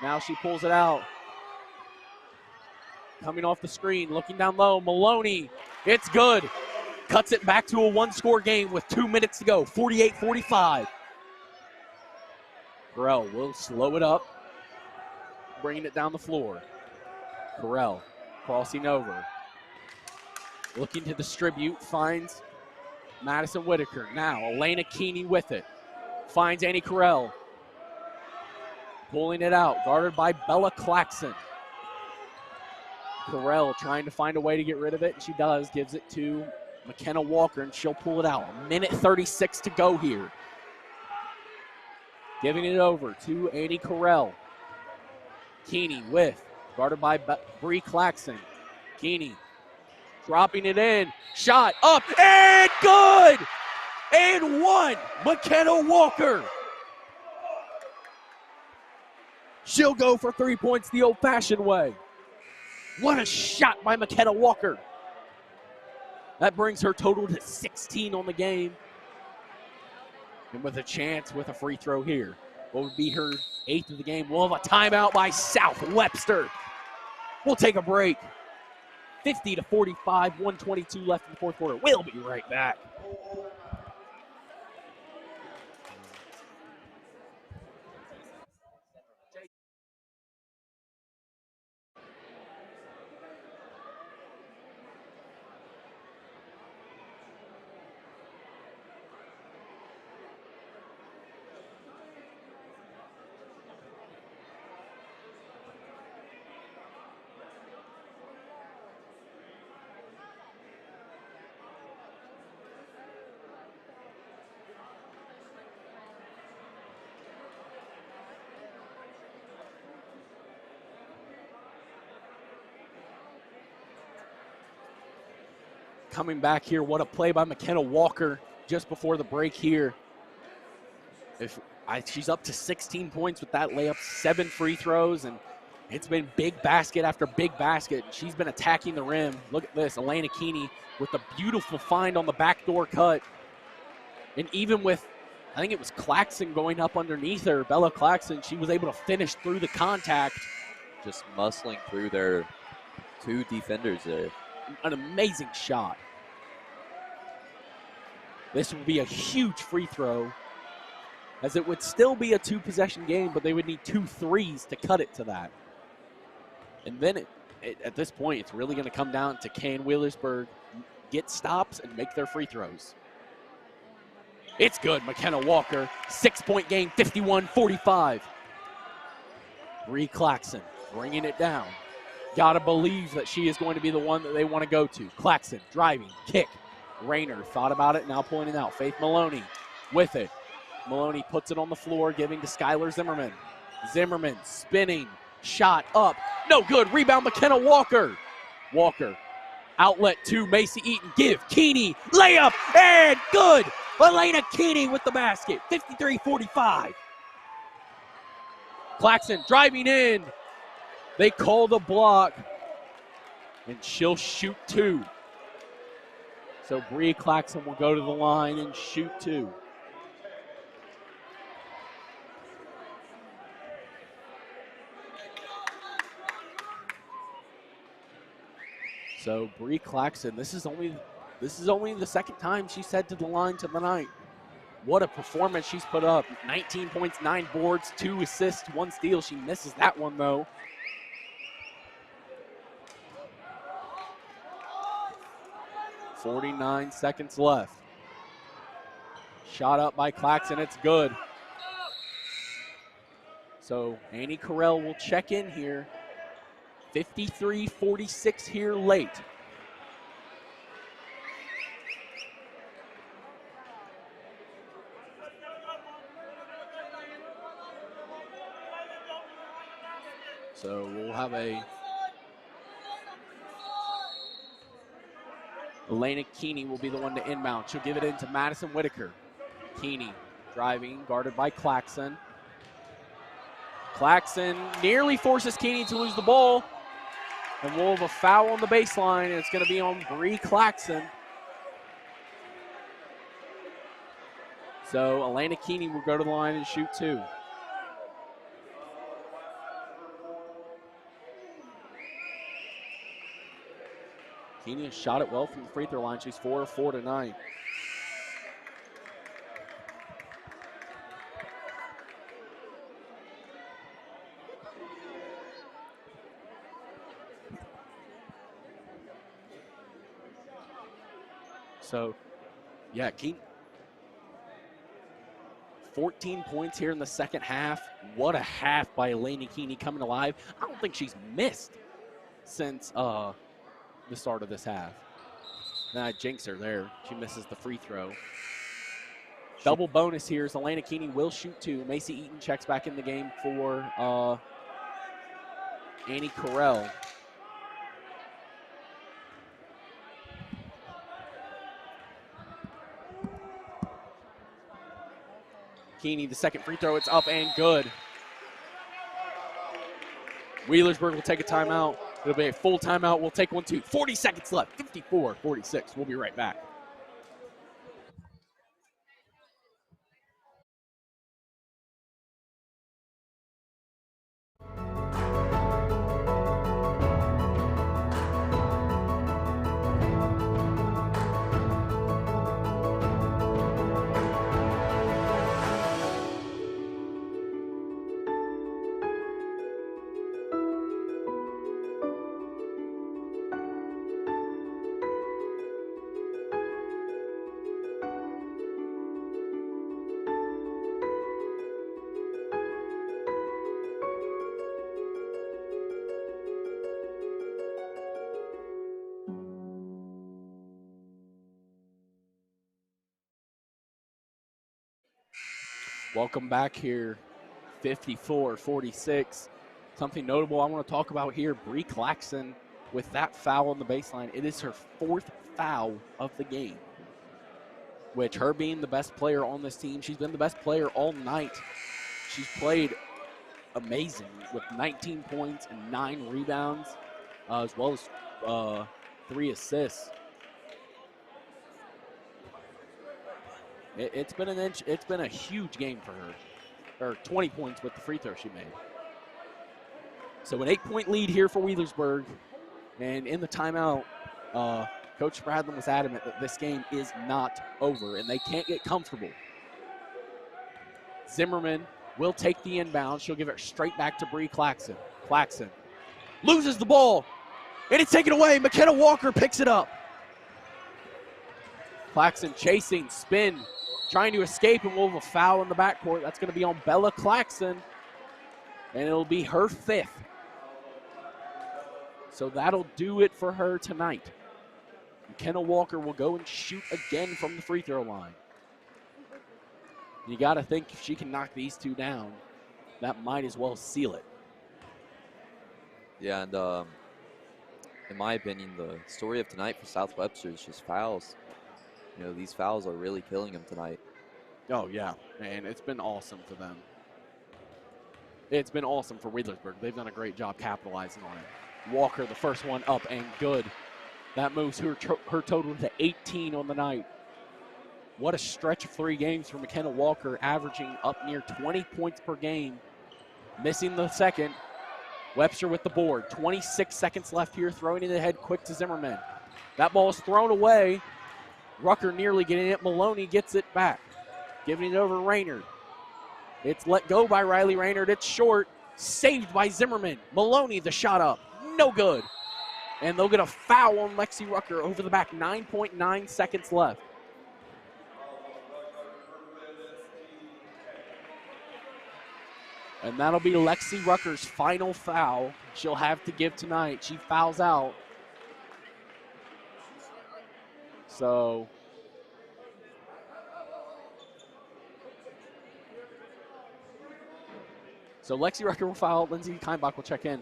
Speaker 1: Now she pulls it out. Coming off the screen, looking down low. Maloney, it's good. Cuts it back to a 1-score game with 2 minutes to go. 48-45. Carell will slow it up, bringing it down the floor. Carell crossing over. Looking to distribute, finds Madison Whitaker. Now Elena Keeney with it. Finds Annie Carell. Pulling it out, guarded by Bella Claxon. Carell trying to find a way to get rid of it, and she does. Gives it to McKenna Walker, and she'll pull it out. 1:36 to go here. Giving it over to Annie Carell. Keeney with, guarded by Bree Claxton. Keeney dropping it in, shot up, and good! And one, McKenna Walker. She'll go for 3 points the old-fashioned way. What a shot by McKenna Walker. That brings her total to 16 on the game. And with a chance with a free throw here. What would be her 8th of the game? We'll have a timeout by South Webster. We'll take a break. 50-45, 122 left in the fourth quarter. We'll be right back. Coming back here, what a play by McKenna Walker just before the break here. She's up to 16 points with that layup, 7 free throws, and it's been big basket after big basket. She's been attacking the rim. Look at this, Elena Keeney with a beautiful find on the backdoor cut. And even with, I think it was Claxton going up underneath her, Bella Claxton, she was able to finish through the contact.
Speaker 2: Just muscling through their 2 defenders there.
Speaker 1: An amazing shot. This would be a huge free throw, as it would still be a 2-possession game, but they would need 2 threes to cut it to that. And then at this point, it's really going to come down to can Wheelersburg get stops and make their free throws. It's good, McKenna Walker, 6-point game, 51-45. Bree Claxton bringing it down. Gotta believe that she is going to be the one that they want to go to. Claxton driving, kick. Rayner thought about it, now pointing out. Faith Maloney with it. Maloney puts it on the floor, giving to Skylar Zimmerman. Zimmerman spinning, shot up, no good. Rebound McKenna Walker. Walker, outlet to Macy Eaton. Give, Keeney, layup, and good. Elena Keeney with the basket, 53-45. Claxton driving in. They call the block, and she'll shoot 2. So Bree Claxton will go to the line and shoot 2. So Bree Claxton, this is only the second time she's headed to the line tonight. What a performance she's put up. 19 points, 9 boards, 2 assists, 1 steal. She misses that one though. .49 seconds left. Shot up by Claxton, it's good. So Annie Carell will check in here. 53-46 here late. So we'll have Elena Keeney will be the one to inbound. She'll give it in to Madison Whitaker. Keeney driving, guarded by Claxton. Claxton nearly forces Keeney to lose the ball. And we'll have a foul on the baseline, and it's going to be on Bree Claxton. So Elena Keeney will go to the line and shoot 2. Keeney has shot it well from the free throw line. She's 4 of 4 tonight. So, yeah, Keeney, 14 points here in the second half. What a half by Elena Keeney coming alive. I don't think she's missed since the start of this half. I jinx her there. She misses the free throw. Double bonus here is Elena Keeney will shoot 2. Macy Eaton checks back in the game for Annie Carell. Keeney, the second free throw, it's up and good. Wheelersburg will take a timeout. It'll be a full timeout. We'll take one, too. 40 seconds left, 54-46. We'll be right back. Welcome back here, 54-46. Something notable I want to talk about here, Bree Claxton with that foul on the baseline. It is her 4th foul of the game, which her being the best player on this team, she's been the best player all night. She's played amazing with 19 points and 9 rebounds, as well as 3 assists. It's been a huge game for her, or 20 points with the free throw she made. So an 8-point lead here for Wheelersburg, and in the timeout, Coach Spradlin was adamant that this game is not over, and they can't get comfortable. Zimmerman will take the inbound. She'll give it straight back to Bree Claxton. Claxton loses the ball, and it's taken away. McKenna Walker picks it up. Claxton chasing, spin, trying to escape, and we'll have a foul in the backcourt. That's going to be on Bella Claxton, and it'll be her 5th. So that'll do it for her tonight. McKenna Walker will go and shoot again from the free throw line. You got to think if she can knock these two down, that might as well seal it.
Speaker 2: Yeah, and in my opinion, the story of tonight for South Webster is just fouls. You know, these fouls are really killing them tonight.
Speaker 1: Oh, yeah, and it's been awesome for them. It's been awesome for Wheelersburg. They've done a great job capitalizing on it. Walker, the first one up and good. That moves her total to 18 on the night. What a stretch of 3 games for McKenna Walker, averaging up near 20 points per game. Missing the second. Webster with the board. 26 seconds left here, throwing it ahead quick to Zimmerman. That ball is thrown away. Rucker nearly getting it. Maloney gets it back. Giving it over to Raynard. It's let go by Riley Raynard. It's short. Saved by Zimmerman. Maloney, the shot up. No good. And they'll get a foul on Lexi Rucker over the back. 9.9 seconds left. And that'll be Lexi Rucker's final foul she'll have to give tonight. She fouls out. So Lexi Rucker will foul. Lindsay Keinbach will check in.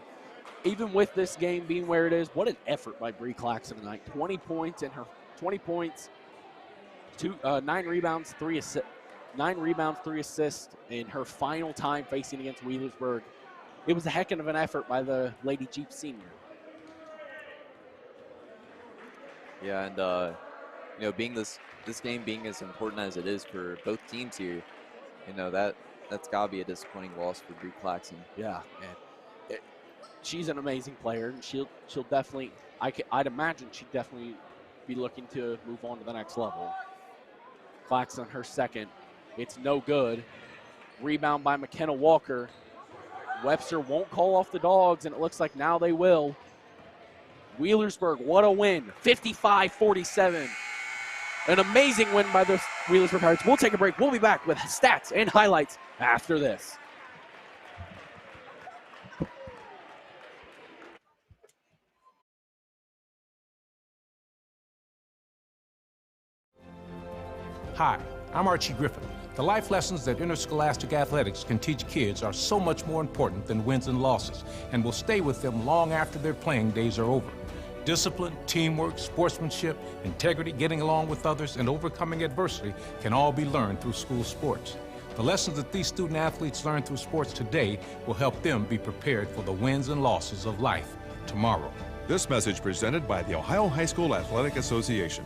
Speaker 1: Even with this game being where it is, what an effort by Bree Claxton tonight. 20 points in her 20 points, 9 rebounds, 3 assists. 9 rebounds, 3 assists in her final time facing against Wheelersburg. It was a heck of an effort by the Lady Jeep senior.
Speaker 2: Yeah, and you know, being this game being as important as it is for both teams here, you know, that's got to be a disappointing loss for Bree Claxton.
Speaker 1: Yeah, and she's an amazing player, and she'll definitely, I'd imagine she'd definitely be looking to move on to the next level. Claxton, her second. It's no good. Rebound by McKenna Walker. Webster won't call off the Dogs, and it looks like now they will. Wheelersburg, what a win. 55-47. An amazing win by the Wheelersburg Pirates. We'll take a break. We'll be back with stats and highlights after this.
Speaker 3: Hi, I'm Archie Griffin. The life lessons that interscholastic athletics can teach kids are so much more important than wins and losses, and will stay with them long after their playing days are over. Discipline, teamwork, sportsmanship, integrity, getting along with others, and overcoming adversity can all be learned through school sports. The lessons that these student athletes learn through sports today will help them be prepared for the wins and losses of life tomorrow.
Speaker 4: This message presented by the Ohio High School Athletic Association.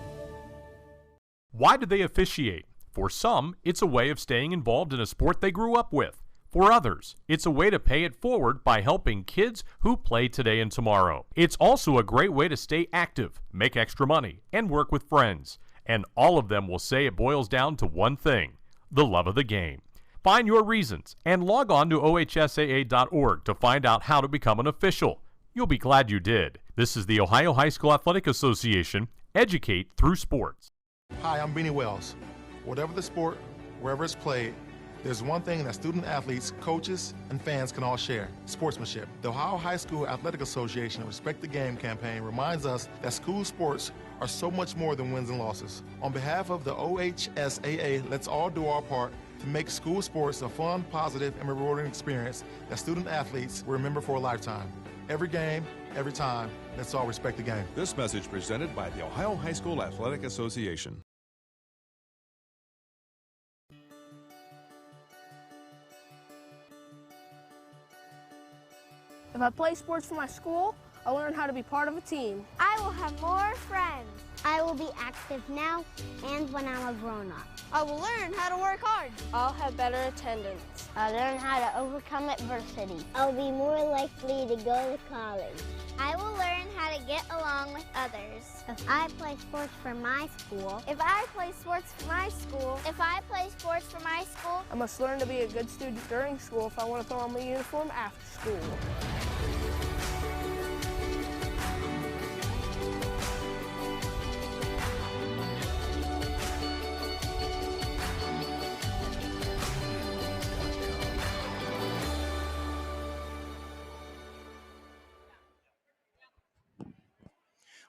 Speaker 5: Why do they officiate? For some, it's a way of staying involved in a sport they grew up with. For others, it's a way to pay it forward by helping kids who play today and tomorrow. It's also a great way to stay active, make extra money, and work with friends. And all of them will say it boils down to one thing: the love of the game. Find your reasons and log on to ohsaa.org to find out how to become an official. You'll be glad you did. This is the Ohio High School Athletic Association. Educate through sports.
Speaker 6: Hi, I'm Beanie Wells. Whatever the sport, wherever it's played, there's one thing that student athletes, coaches, and fans can all share: sportsmanship. The Ohio High School Athletic Association Respect the Game campaign reminds us that school sports are so much more than wins and losses. On behalf of the OHSAA, let's all do our part to make school sports a fun, positive, and rewarding experience that student athletes will remember for a lifetime. Every game, every time, let's all respect the game.
Speaker 4: This message presented by the Ohio High School Athletic Association.
Speaker 7: If I play sports for my school, I'll learn how to be part of a team.
Speaker 9: I will have more friends.
Speaker 8: I will be active now and when I'm a grown-up.
Speaker 9: I will learn how to work hard.
Speaker 7: I'll have better attendance.
Speaker 8: I'll learn how to overcome adversity. I'll be more likely to go to college.
Speaker 9: I will learn how to get along with others.
Speaker 8: If I play sports for my school,
Speaker 9: If I play sports for my school, if I play sports for my school,
Speaker 7: I must learn to be a good student during school if I want to throw on my uniform after school.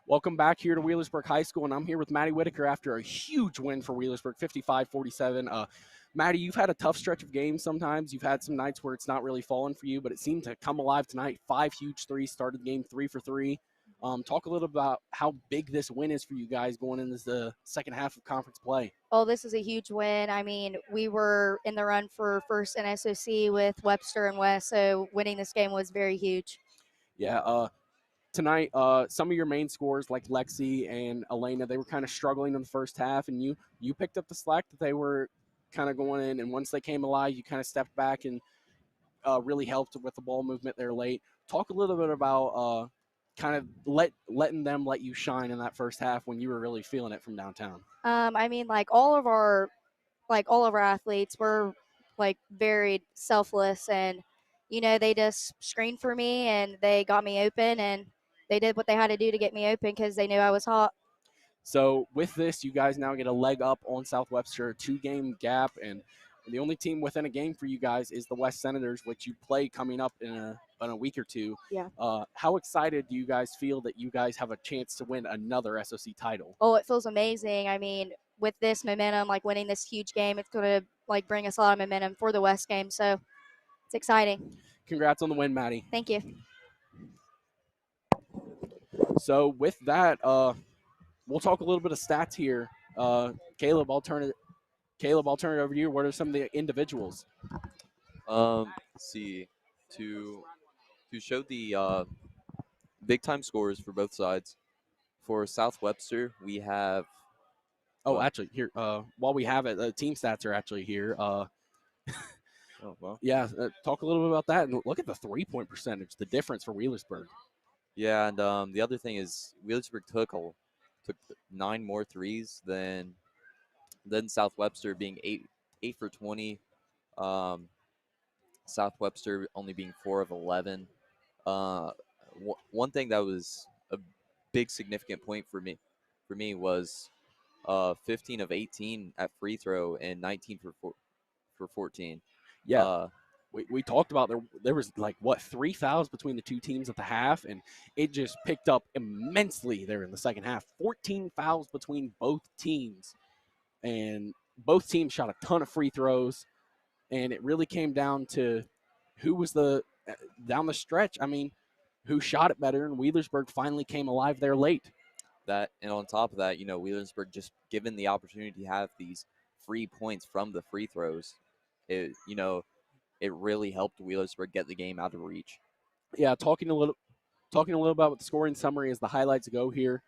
Speaker 1: Welcome back here to Wheelersburg High School, and I'm here with Maddie Whitaker after a huge win for Wheelersburg, 55-47. Maddie, you've had a tough stretch of games sometimes. You've had some nights where it's not really falling for you, but it seemed to come alive tonight. 5 huge threes, started the game 3 for 3. Talk a little about how big this win is for you guys going into the second half of conference play.
Speaker 12: Oh, this is a huge win. I mean, we were in the run for first in SOC with Webster and West, so winning this game was very huge.
Speaker 1: Yeah, tonight, some of your main scorers like Lexi and Elena, they were kind of struggling in the first half, and you picked up the slack that they were kind of going in, and once they came alive, you kind of stepped back and really helped with the ball movement there late. Talk a little bit about kind of letting them let you shine in that first half when you were really feeling it from downtown.
Speaker 12: I mean, all of our athletes were very selfless, and they just screened for me and they got me open, and they did what they had to do to get me open because they knew I was hot.
Speaker 1: So with this, you guys now get a leg up on South Webster, a 2-game gap, and the only team within a game for you guys is the West Senators, which you play coming up in a week or two.
Speaker 12: Yeah.
Speaker 1: How excited do you guys feel that you guys have a chance to win another SOC title?
Speaker 12: Oh, it feels amazing. I mean, with this momentum, winning this huge game, it's going to bring us a lot of momentum for the West game. So it's exciting.
Speaker 1: Congrats on the win, Maddie.
Speaker 12: Thank you.
Speaker 1: So with that, we'll talk a little bit of stats here. Caleb, I'll turn it over to you. What are some of the individuals?
Speaker 2: Let's see. To show the big time scores for both sides. For South Webster, we have.
Speaker 1: Oh, actually, here. While we have it, the team stats are actually here.
Speaker 2: Oh, well.
Speaker 1: Yeah, talk a little bit about that, and look at the 3-point percentage, the difference for Wheelersburg.
Speaker 2: Yeah, and the other thing is Wheelersburg took 9 more threes than South Webster, being 8 for 20. South Webster only being 4 of 11. One thing that was a big significant point for me was 15 of 18 at free throw and 19 for 14.
Speaker 1: Yeah. We talked about there was 3 fouls between the two teams at the half, and it just picked up immensely there in the second half. 14 fouls between both teams, and both teams shot a ton of free throws, and it really came down to who was down the stretch. I mean, who shot it better, and Wheelersburg finally came alive there late.
Speaker 2: That, and on top of that, Wheelersburg just given the opportunity to have these free points from the free throws, it really helped Wheelersburg get the game out of reach.
Speaker 1: Yeah, talking a little about what the scoring summary as the highlights go here.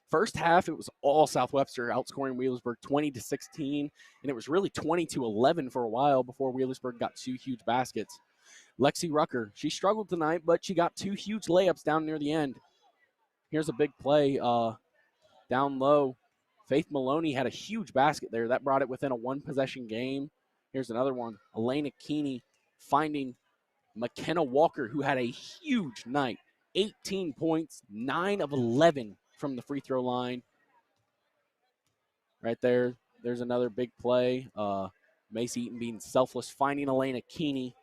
Speaker 1: First half, it was all South Webster outscoring Wheelersburg 20-16, and it was really 20-11 for a while before Wheelersburg got 2 huge baskets. Lexi Rucker, she struggled tonight, but she got 2 huge layups down near the end. Here's a big play down low. Faith Maloney had a huge basket there. That brought it within a 1-possession game. Here's another one. Elena Keeney finding McKenna Walker, who had a huge night. 18 points, 9 of 11 from the free throw line. Right there, there's another big play. Macy Eaton being selfless, finding Elena Keeney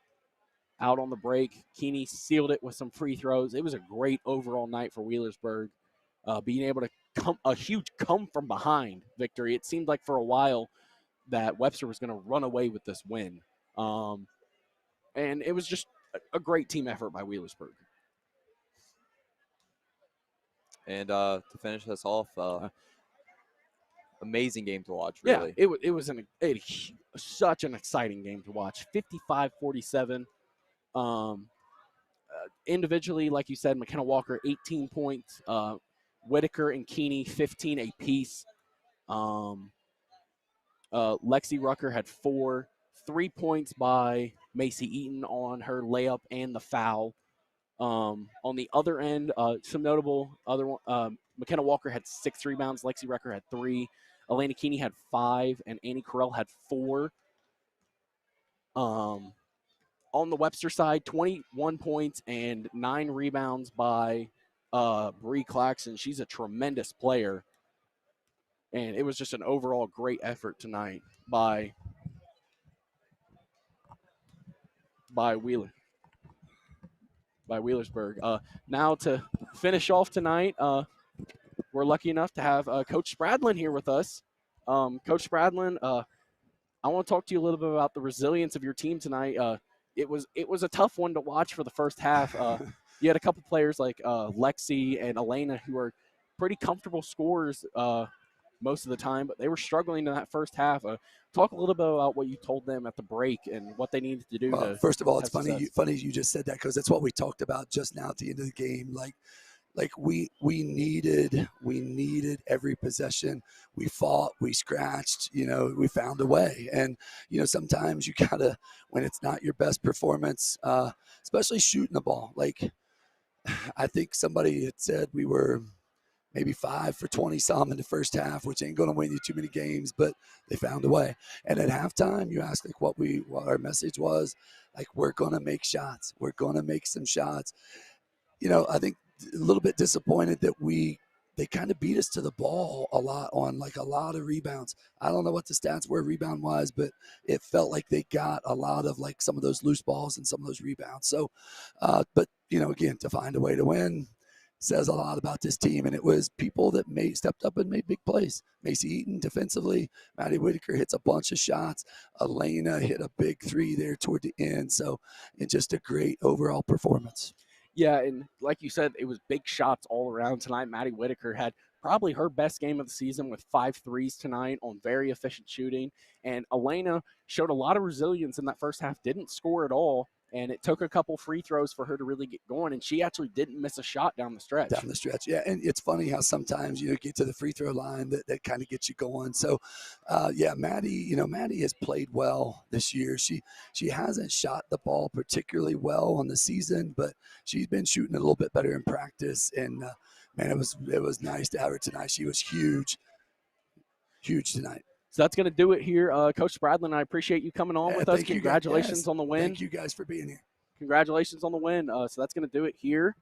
Speaker 1: out on the break. Keeney sealed it with some free throws. It was a great overall night for Wheelersburg, being able to a huge come from behind victory. It seemed like for a while that Webster was going to run away with this win. And it was just a great team effort by Wheelersburg.
Speaker 2: And to finish us off, amazing game to watch, really.
Speaker 1: Yeah, it was such an exciting game to watch. 55-47. Individually, like you said, McKenna Walker, 18 points. Whitaker and Keeney, 15 apiece. Lexi Rucker had 4. 3 points by Macy Eaton on her layup and the foul. On the other end, some notable other one, McKenna Walker had 6 rebounds. Lexi Rucker had 3. Elena Keeney had 5, and Annie Carell had 4. On the Webster side, 21 points and 9 rebounds by Bree Claxton. She's a tremendous player. And it was just an overall great effort tonight by Wheelersburg. Now to finish off tonight, we're lucky enough to have Coach Spradlin here with us. Coach Spradlin, I want to talk to you a little bit about the resilience of your team tonight. It was a tough one to watch for the first half. You had a couple players like Lexi and Elena who are pretty comfortable scorers most of the time, but they were struggling in that first half. Talk a little bit about what you told them at the break and what they needed to do.
Speaker 15: First of all, it's funny you just said that, because that's what we talked about just now at the end of the game. Like we needed every possession. We fought, we scratched, we found a way. And, sometimes you gotta, when it's not your best performance, especially shooting the ball. Like, I think somebody had said we were maybe 5 for 20 some in the first half, which ain't going to win you too many games, but they found a way. And at halftime, you asked like what our message was. Like, we're going to make shots. We're going to make some shots. I think a little bit disappointed that they kind of beat us to the ball a lot on like a lot of rebounds. I don't know what the stats were rebound wise, but it felt like they got a lot of like some of those loose balls and some of those rebounds. So, but again, to find a way to win says a lot about this team. And it was people that stepped up and made big plays. Macy Eaton defensively, Maddie Whitaker hits a bunch of shots. Elena hit a big 3 there toward the end. So it's just a great overall performance.
Speaker 1: Yeah, and like you said, it was big shots all around tonight. Maddie Whitaker had probably her best game of the season with 5 threes tonight on very efficient shooting. And Elena showed a lot of resilience in that first half, didn't score at all. And it took a couple free throws for her to really get going. And she actually didn't miss a shot down the stretch.
Speaker 15: Yeah. And it's funny how sometimes, get to the free throw line that kind of gets you going. So, Maddie has played well this year. She hasn't shot the ball particularly well on the season, but she's been shooting a little bit better in practice. And, it was nice to have her tonight. She was huge tonight.
Speaker 1: So that's going to do it here. Coach Spradlin, I appreciate you coming on with us. Congratulations on the win.
Speaker 15: Thank you guys for being here.
Speaker 1: Congratulations on the win. So that's going to do it here.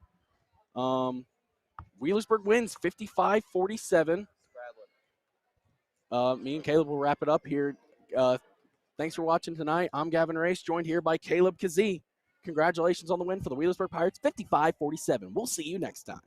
Speaker 1: Wheelersburg wins 55-47. Me and Caleb will wrap it up here. Thanks for watching tonight. I'm Gavin Race, joined here by Caleb Kazee. Congratulations on the win for the Wheelersburg Pirates, 55-47. We'll see you next time.